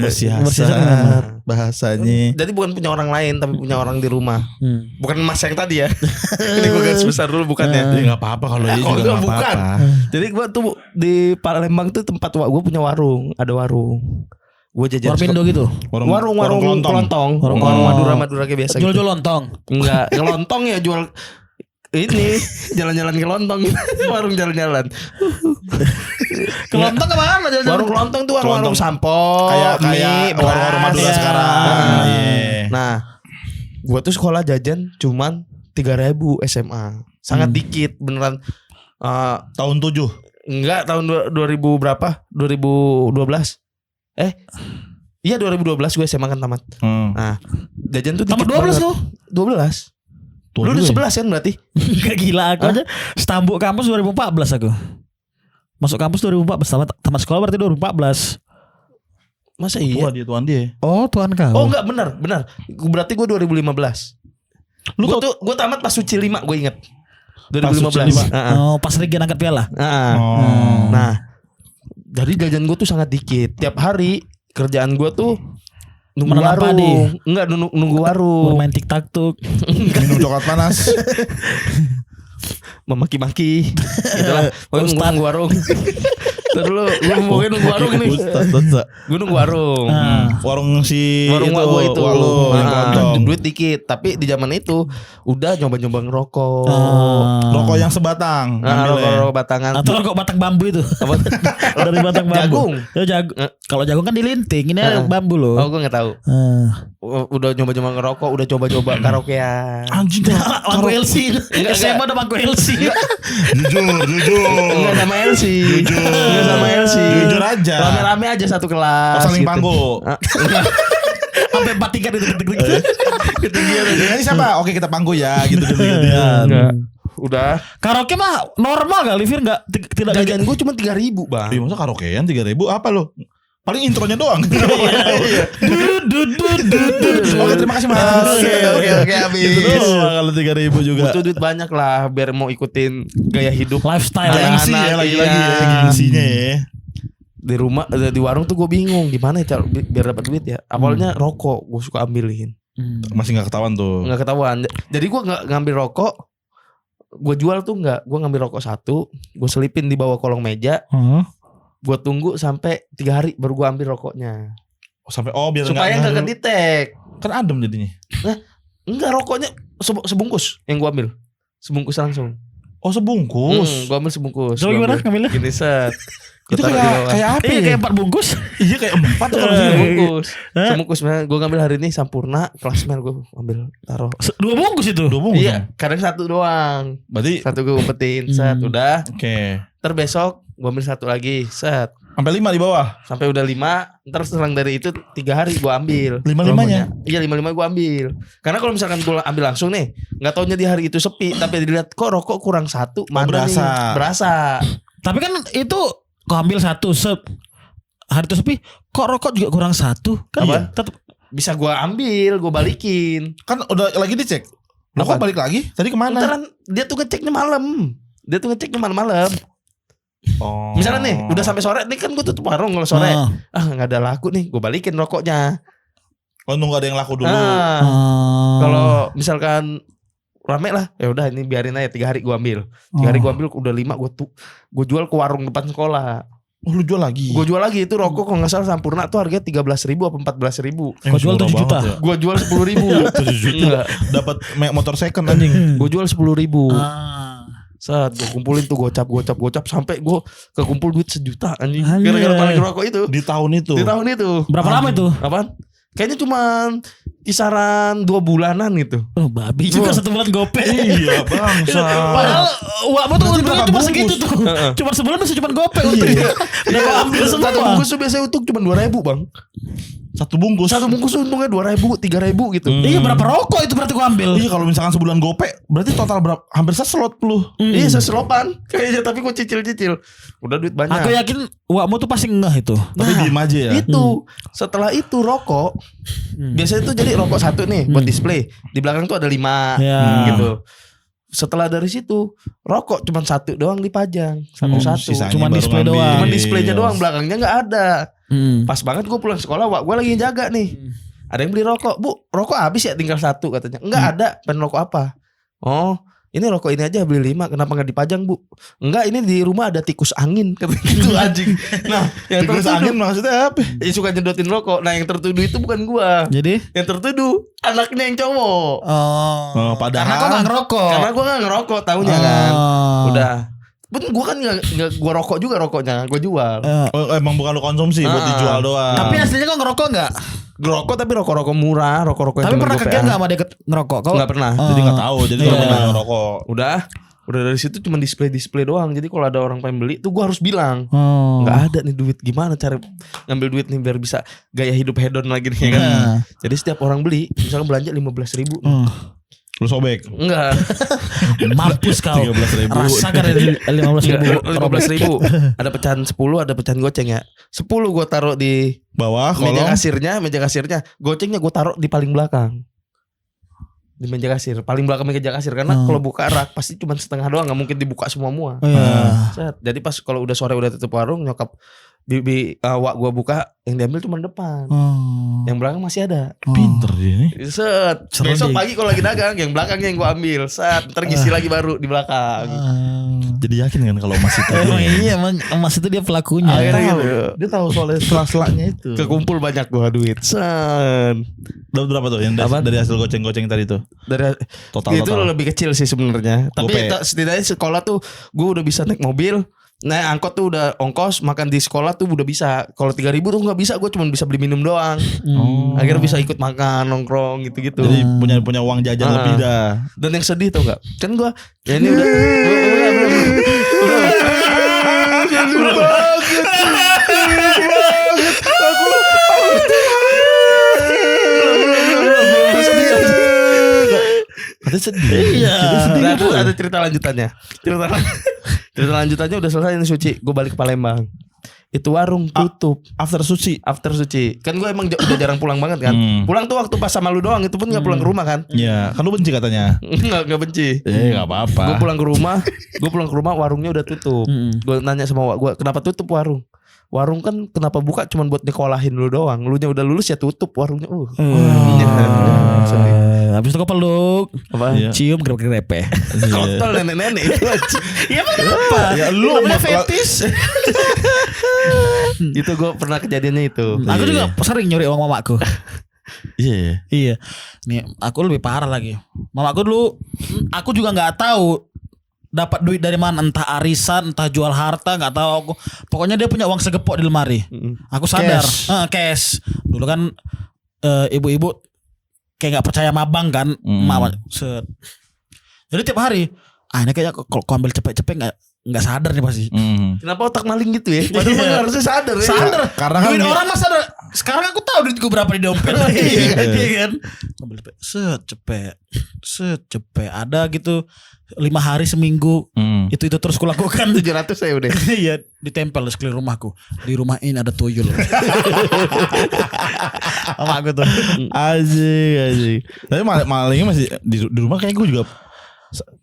bersiasat bahasanya. Jadi bukan punya orang lain tapi punya orang di rumah. Bukan mas yang tadi ya. Ini gue garis besar dulu bukannya. Ya enggak apa-apa kalau ini Oh, juga enggak bukan. apa-apa. Jadi gue tuh di Palembang tuh tempat gue punya warung, ada warung. Gue jajan Warmindo gitu. warung kelontong. Warung Madura kayak biasa Jual-jual gitu. lontong. Enggak, kelontong ya jual ini jalan-jalan ke lontong. Warung jalan-jalan. Kelontong kemana? Warung kelontong tuh warung sampo, Kayak mie, warung-warung beras. Madura ya. sekarang. Nah, Iya. Nah, gue tuh sekolah jajan cuman 3.000 SMA. Sangat dikit beneran. Tahun 7. Enggak tahun 2000 berapa? 2012. Iya 2012 gue SMA kan tamat. Nah, jajan tuh Tamat dikit 12 banget. lu? 12. Tua Lu udah juga 11 kan berarti? Gak gila aku aja. Stambuk kampus 2014 aku. Masuk kampus 2014. Tamat sekolah berarti 2014. Masa Tua iya? tuan dia. Oh tuan kau. Oh enggak benar. Berarti gue 2015. Lu Gue tamat pas suci 5 gue inget. Pas suci 2015. 5. Oh pas Regi angkat piala. Oh. Nah, dari jajan gue tuh sangat dikit. Tiap hari kerjaan gue tuh nunggu Menanam warung. padi. Enggak nunggu warung. Bermain tiktok. Minum coklat panas. Memaki-maki. Itulah. Pokoknya nunggu warung. Ntar dulu gue ngomongin nunggu warung ini. Gue nunggu warung. Warung si Warung itu, gue itu. Walu, yang kelontong. Duit dikit. Tapi di zaman itu udah nyoba-nyoba ngerokok. Rokok yang sebatang. Nah, ngambilnya. rokok batangan. Atau kok batang bambu itu. Dari batang bambu. Jagung. Ya jagung. Kalau jagung kan dilinting. Ini ada bambu loh. Oh gue gak tahu. Udah nyoba-nyoba ngerokok. Udah coba-coba karaokean. Anjing dah. Mangku LC. Enggak. SMA udah mangku LC. Jujur. Enggak sama LC. sama Elsie. Jujur aja. Rame-rame aja satu kelas. Oh, saling gitu. panggo. Sampai 4 tingkat itu. Ketinggian. Ini siapa? Oke kita panggo ya gitu gantian. Enggak. Udah. Karaoke mah normal kali Fir enggak tidak gajian. Gajian gue cuma 3.000 bang. Iya masa karaokean 3.000 apa lo? Paling intronya doang. Oke terima kasih mas. Oke habis. Itu doang kalau 3.000 juga. Butuh duit banyak lah biar mau ikutin gaya hidup. Lifestyle ya. Gengsi ya lagi-lagi ya Iya. gengsinya ya. Di rumah di warung tuh gue bingung gimana ya cara biar dapat duit ya. Awalnya rokok gue suka ambilin. Masih gak ketahuan tuh. Nggak ketahuan. Jadi gue nggak ngambil rokok. Gue jual tuh nggak. Gue ngambil rokok satu. Gue selipin di bawah kolong meja. Gue tunggu sampai 3 hari baru gue ambil rokoknya. Sampai biar Supaya nggak kedetek. kan adem jadinya. Enggak rokoknya sebungkus yang gue ambil. Sebungkus langsung. Oh sebungkus. Gue ambil sebungkus. Coba Gua gimana ambil. ngambilnya? Gini set. Gua Itu taruh di bawah. kayak apa? Iya ya? kayak 4 bungkus. Iya kayak 4 tuh kalau sini. Sebungkus. Sebungkus. Gue ngambil hari ini Sampurna. Klasmen gue ambil taruh. 2 bungkus itu. 2 bungkus. Iya, kadang satu doang. Berarti Satu gue umpetin, set, udah. oke. Ntar besok gue ambil satu lagi, set. Sampai 5 di bawah. Sampai udah 5, ntar selang dari itu 3 hari gue ambil. 5-5-nya? Iya 5-5 gue ambil. Karena kalau misalkan gue ambil langsung nih, nggak taunya di hari itu sepi, tapi dilihat kok rokok kurang 1, mana berasa. nih? Berasa. Tapi kan itu kau ambil 1 hari itu sepi, kok rokok juga kurang 1 kan? Apa? Iya. Tetap Bisa gue ambil, gue balikin. Kan udah lagi dicek. Lo kok Apa? balik lagi? Tadi kemana? Ntaran dia tuh ngeceknya malam. Dia tuh ngeceknya malam-malam. Oh. Misalnya nih, udah sampai sore, nih kan gue tutup warung kalau sore. Ah. Nggak ada laku nih, gue balikin rokoknya. Oh nunggu ada yang laku dulu. Kalau misalkan rame lah, ya udah ini biarin aja 3 hari gue ambil. 3 hari gue ambil udah 5 gue jual ke warung depan sekolah. Oh lu jual lagi? Gue jual lagi itu rokok kalau nggak salah Sampurna tuh harganya 13.000 apa 14.000. Kau jual 7 juta. Gue jual 10.000. 7 juta. Enggak. Dapat motor second anjing. Gue jual 10.000. Ah. Saat gue kumpulin tuh gocap sampai gue kekumpul duit 1 juta anjing. Anjing. Gara-gara balik rokok itu. Di tahun itu. Di tahun itu. Berapa lama itu? Apaan? Kayaknya cuman kisaran 2 bulanan gitu. Oh, babi juga 1 bulan gope. Iya bangsa. Padahal uangmu tuh Berarti untungnya berapa cuma bungkus? segitu tuh. Cuma sebulan masih cuma gope Iya. untungnya. Udah kau ambil Satu semua. bungkus tuh biasanya untung cuma 2.000 bang. 1 bungkus. Satu bungkus untungnya 2.000, 3.000 gitu. Iya berapa rokok itu berarti kau ambil? Iya kalau misalkan sebulan gope berarti total berapa? Hampir seslot lu. Iya seselopan kayaknya tapi kok cicil-cicil. Udah duit banyak. Aku yakin uangmu tuh pasti ngeh itu. Tapi diem aja ya. Itu setelah itu rokok biasanya tuh jadi rokok 1 nih buat display. Di belakang tuh ada 5 Ya. gitu. Setelah dari situ rokok cuma 1 doang dipajang satu-satu. Sisanya Cuman baru display ngambil. doang. Cuman displaynya doang belakangnya nggak ada. Hmm. Pas banget gue pulang sekolah, wak gue lagi jaga nih. Ada yang beli rokok, Bu, rokok habis ya tinggal 1 katanya. Enggak ada, pengen rokok apa? Oh, ini rokok ini aja beli 5, kenapa nggak dipajang Bu? Enggak, ini di rumah ada tikus angin kata gitu anjing. Nah, yang Tikus tertuduh, angin maksudnya apa? ya suka nyedotin rokok. Nah, yang tertuduh itu bukan gua. Jadi? Yang tertuduh anaknya yang cowok. Oh. Padahal Karena kau gak ngerokok. Karena gua nggak ngerokok, taunya kan. Oh. Udah. Pun gua kan nggak gua rokok juga rokoknya, gua jual. Oh, emang bukan lu konsumsi buat dijual doang. Tapi aslinya kau ngerokok gak? Rokok tapi rokok-rokok murah, rokok-rokok yang Tapi temen pernah gua kaget PA. gak sama dia ngerokok? Kau Nggak pernah. jadi nggak tahu, jadi nggak Iya. pernah ngerokok. Udah dari situ cuma display doang. Jadi kalau ada orang pengen beli tuh gua harus bilang Oh. nggak ada nih duit, gimana cara ngambil duit nih biar bisa gaya hidup hedon lagi nih ya kan. Nah. Jadi setiap orang beli misalkan belanja 15.000 Oh. Lu sobek. enggak Mampus kau. 13.000. Rasakan dari 15.000. 15.000 ada pecahan 10, ada pecahan goceng ya. 10 gua taruh di Bawah meja kolong. kasirnya, gocengnya gua taruh di paling belakang. Di meja kasir, paling belakang meja kasir karena kalau buka rak pasti cuma setengah doang, nggak mungkin dibuka semua. Oh, iya. Set. Jadi pas kalau udah sore udah tutup warung, nyokap wak gua buka, yang diambil cuma depan. Oh. Yang belakang masih ada. Pinter dia nih. Set. Seru Besok deh. pagi kalau lagi dagang, yang belakangnya yang gua ambil. Set. Ntar ngisi lagi baru di belakang. Jadi yakin kan kalau masih itu. Emang iya emang Mas itu dia pelakunya. Akhirnya gitu. Dia tahu soal sela-selanya itu. Kekumpul banyak gua duit. Set. Dapat berapa tuh yang Apaan? dari hasil goceng-goceng tadi tuh? Dari Total. itu lebih kecil sih sebenarnya. Tapi Gope. setidaknya sekolah tuh gua udah bisa naik mobil. Naik angkot tuh udah ongkos, makan di sekolah tuh udah bisa. Kalau 3.000 tuh nggak bisa, gue cuma bisa beli minum doang. Akhirnya bisa ikut makan, nongkrong gitu-gitu. Jadi punya uang jajan lebih dah. Dan yang sedih tau gak? Kan gue ya ini udah sedih. Iya. Nah, terus ada cerita lanjutannya. Cerita lanjutannya udah selesai nih Suci. Gue balik ke Palembang. Itu warung tutup After Suci. Kan gue emang udah jarang pulang banget kan. Pulang tuh waktu pas sama lu doang. Itu pun gak pulang ke rumah kan. Iya, kan lu benci katanya. Gak benci. Gak apa-apa. Gue pulang ke rumah warungnya udah tutup. Gue nanya sama gue, kenapa tutup warung? Warung kan kenapa buka cuman buat nikolahin lu doang. Lu nya udah lulus ya tutup warungnya. Habis itu kau peluk. Apa? Iya. Cium grepe-grepe. Kontol nenek-nenek itu aja. Iya kenapa? Ya lu Namanya mak- fetis. Itu gue pernah kejadiannya itu. Aku juga sering nyuri uang mamaku. Iya. Iya. Nih, aku lebih parah lagi. Mamaku dulu aku juga nggak tahu dapat duit dari mana, entah arisan, entah jual harta, nggak tahu aku. Pokoknya dia punya uang segepok di lemari. Aku sadar, cash. Dulu kan ibu-ibu kayak nggak percaya sama abang kan, mama. Jadi tiap hari, ini kayaknya kalau ambil cepet-cepet nggak sadar nih pasti. Kenapa otak maling gitu ya? Padahal mah harusnya sadar ya. Sadar. Karena kan Duit orang masa ada. Sekarang aku tahu duitku berapa di dompet. Iya kan? Ambil cepet. Ada gitu 5 hari seminggu. Itu terus kulakukan. 700 ya udah. Iya, ditempel di sekeliling rumahku. Di rumah ini ada tuyul. Sama aku tuh. Asik. Tapi malingnya masih di rumah kayak gue juga.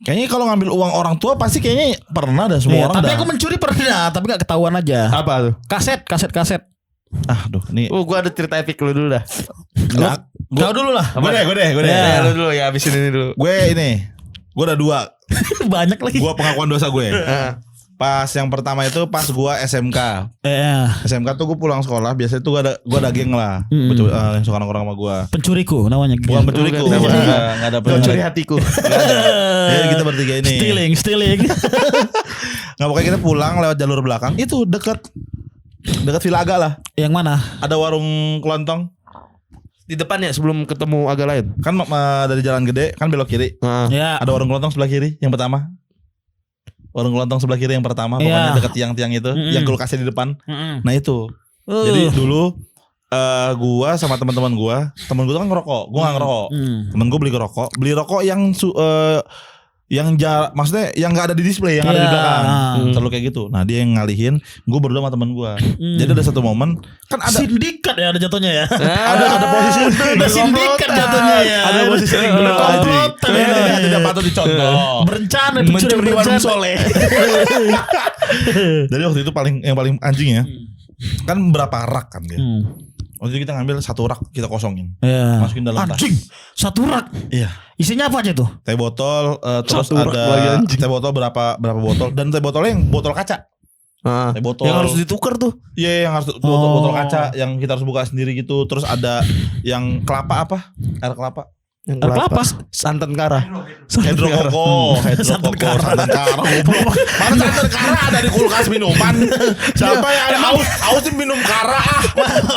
Kayaknya kalau ngambil uang orang tua pasti kayaknya pernah dah semua Iya, orang tapi dah. aku mencuri pernah, tapi gak ketahuan aja. Apa tuh? Kaset. Aduh, ini Gue ada cerita epic lu dulu dah. Kau dulu lah. gue deh. Ya, lu dulu ya abisin ini dulu. Gue udah 2. Banyak lagi. Gue pengakuan dosa gue. Pas yang pertama itu pas gue SMK. SMK tuh gue pulang sekolah biasanya tuh gue ada geng lah. Yang suka nongkrong sama gue. Pencuriku namanya. Bukan pencuriku. Enggak ada Pencuri hatiku. Jadi kita bertiga ini. Stealing. Nggak, pokoknya kita pulang lewat jalur belakang. Itu dekat Villa Aga lah. Yang mana? Ada warung kelontong. Di depannya sebelum ketemu agak lain. Kan dari jalan gede kan belok kiri. Ya. Ada warung kelontong sebelah kiri yang pertama. Warung kelontong sebelah kiri yang pertama. Pokoknya dekat tiang-tiang itu. Yang kulkasnya di depan. Nah itu. Jadi dulu gua sama teman-teman gua. Temen gua tuh kan ngerokok. Gua gak ngerokok. Temen gua beli rokok yang maksudnya yang nggak ada di display, yang ada di belakang, selalu kayak gitu. Nah dia yang ngalihin, gue berdua sama teman gue. Jadi ada satu momen kan ada sindikat ya, ada jatuhnya ya. ada posisi Ada sindikat jatuhnya ya. ada posisi yang bener komplotan ya. tidak patut dicontoh. Berencana mencuri warung soleh. Jadi waktu itu yang paling anjing ya, kan berapa rak kan dia. Waktu itu kita ngambil 1 rak, kita kosongin, masukin dalam tas. Anjing, 1 rak. Iya. Isinya apa aja tuh? Teh botol, terus 1 rak lagi, ada anjing. teh botol berapa botol, dan teh botolnya yang botol kaca. Teh botol Yang harus ditukar tuh. Iya, yang harus botol kaca yang kita harus buka sendiri gitu. Terus ada yang kelapa apa? Air kelapa. Yang Air kelapa. Santan kara. Hidrokoko. Santan kara. Goblok. Mana santan kara ada di kulkas minuman? Siapa yang ada haus minum kara?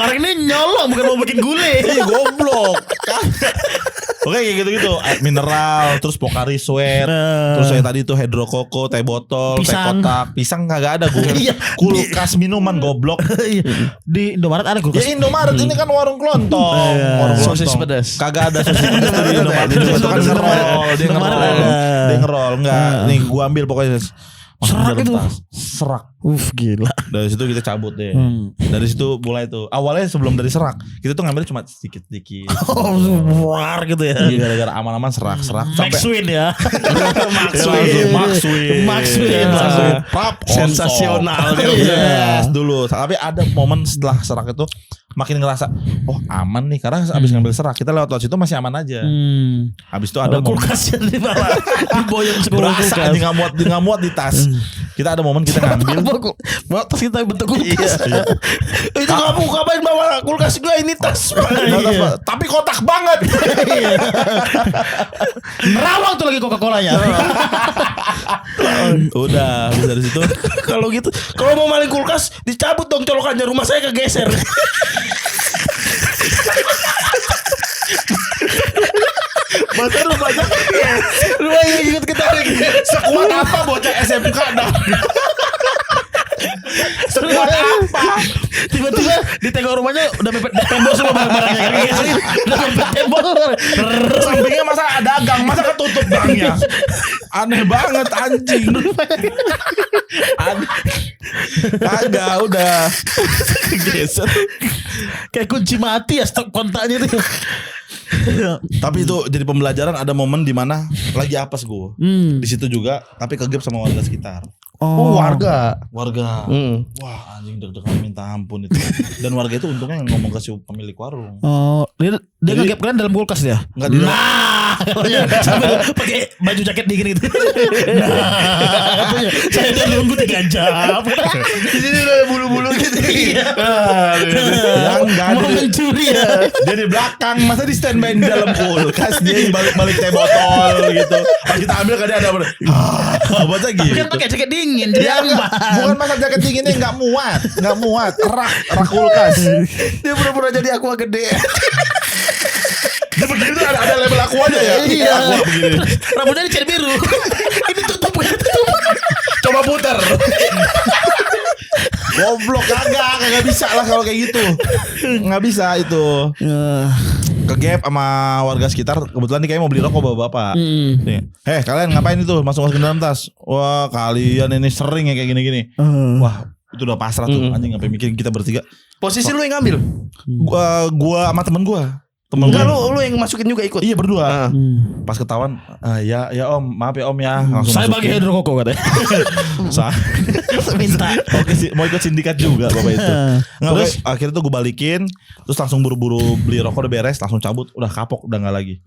Orang ini nyolong bukan mau bikin gulai. Iya goblok. Oke kayak gitu-gitu. Air mineral, terus Pocari Sweat, terus saya tadi tuh hidrokoko, teh botol, teh Pisang. kotak, pisang kagak ada gue. Iya. Kulkas minuman goblok. Di Indomaret ada kulkas. Ya Indomaret ini kan warung kelontong. Warung Sosis kelontong. pedas. Kagak ada sosis pedas di Indomaret. Itu kan ngerol, dia Indomaret ngerol. ada. Dia ngerol enggak. Nih gua ambil pokoknya. Serak Dalam itu. tas. Serak. Gila. Dari situ kita cabut deh. Dari situ mulai tuh. Awalnya sebelum dari serak, kita tuh ngambil cuma sedikit-sedikit. War gitu ya. Iya, gara-gara aman-aman serak Maxwin ya. Maxwin. Langsung. Prap Sensasional dia. Yes, dulu. Tapi ada momen setelah serak itu makin ngerasa, oh aman nih karena abis ngambil serak kita lewat situ masih aman aja. Habis itu ada momen Kulkasnya di bawah. Diboyong sekolah berasa kulkas. anjing nggak muat di tas. Kita ada momen kita ngambil. Bawa tas kita bentuk kulkas. Itu kamu ngapain bawa kulkas gue ini tas. Tapi kotak banget. Nerawang tuh lagi Coca-Colanya. Udah habis dari situ. Kalau gitu, kalau mau maling kulkas dicabut dong colokannya, rumah saya kegeser. Masa lu banyak Lu aja ikut kita lagi. sekuat apa bocah SMK dah. Sekuat apa? Tiba-tiba di tengok rumahnya udah mepet tembok semua barang-barangnya kan. Udah mepet tembok. Sampingnya masa ada gang, masa ketutup gangnya. Aneh banget anjing. Kagak udah geser. Kayak kunci mati ya stok kontaknya itu. Tapi itu jadi pembelajaran, ada momen di mana lagi apes gue. Di situ juga tapi kegep sama warga sekitar. Oh, warga. Wah anjing deg-degan minta ampun itu. Dan warga itu untungnya ngomong ke si pemilik warung. Oh, dia Jadi- ngegap kan dalam kulkas dia. Enggak di Nah, sambil pakai baju jaket dingin itu. Nah, katanya, saya udah nunggu 3 jam. Di sini udah ada bulu-bulu gitu. yang enggak Mau ada. mencuri ya. Dia di belakang, masa di standby di dalam kulkas, dia balik-balik teh botol gitu. Pas kita ambil kan dia ada baca gitu. Kan pakai jaket dingin jadi Ya enggak, aman. bukan masa jaket dinginnya enggak muat, rak kulkas. Dia pura-pura jadi aqua gede. Dia begini tuh ada label aquanya ya. Iya. Aqua begini. Rambutnya dicat biru. Ini tutup. Coba puter. Goblok kagak bisa lah kalau kayak gitu. Enggak bisa itu. Kegap sama warga sekitar, kebetulan nih kayaknya mau beli rokok bapak-bapak. Nih, kalian ngapain itu? Masuk ke dalam tas. Wah, kalian ini sering ya kayak gini-gini. Wah, itu udah pasrah tuh anjing, sampai mikirin kita bertiga. Posisi lu yang ngambil. Gua sama temen gua. Enggak, lu yang masukin juga ikut. Iya berdua. Pas ketahuan, ya om, maaf ya om ya. Langsung Saya masukin. bagi hidrokoko katanya. Minta. Mau ikut sindikat juga bapak itu. Nggak, terus akhirnya tuh gue balikin, terus langsung buru-buru beli rokok udah beres, langsung cabut, udah kapok, udah nggak lagi.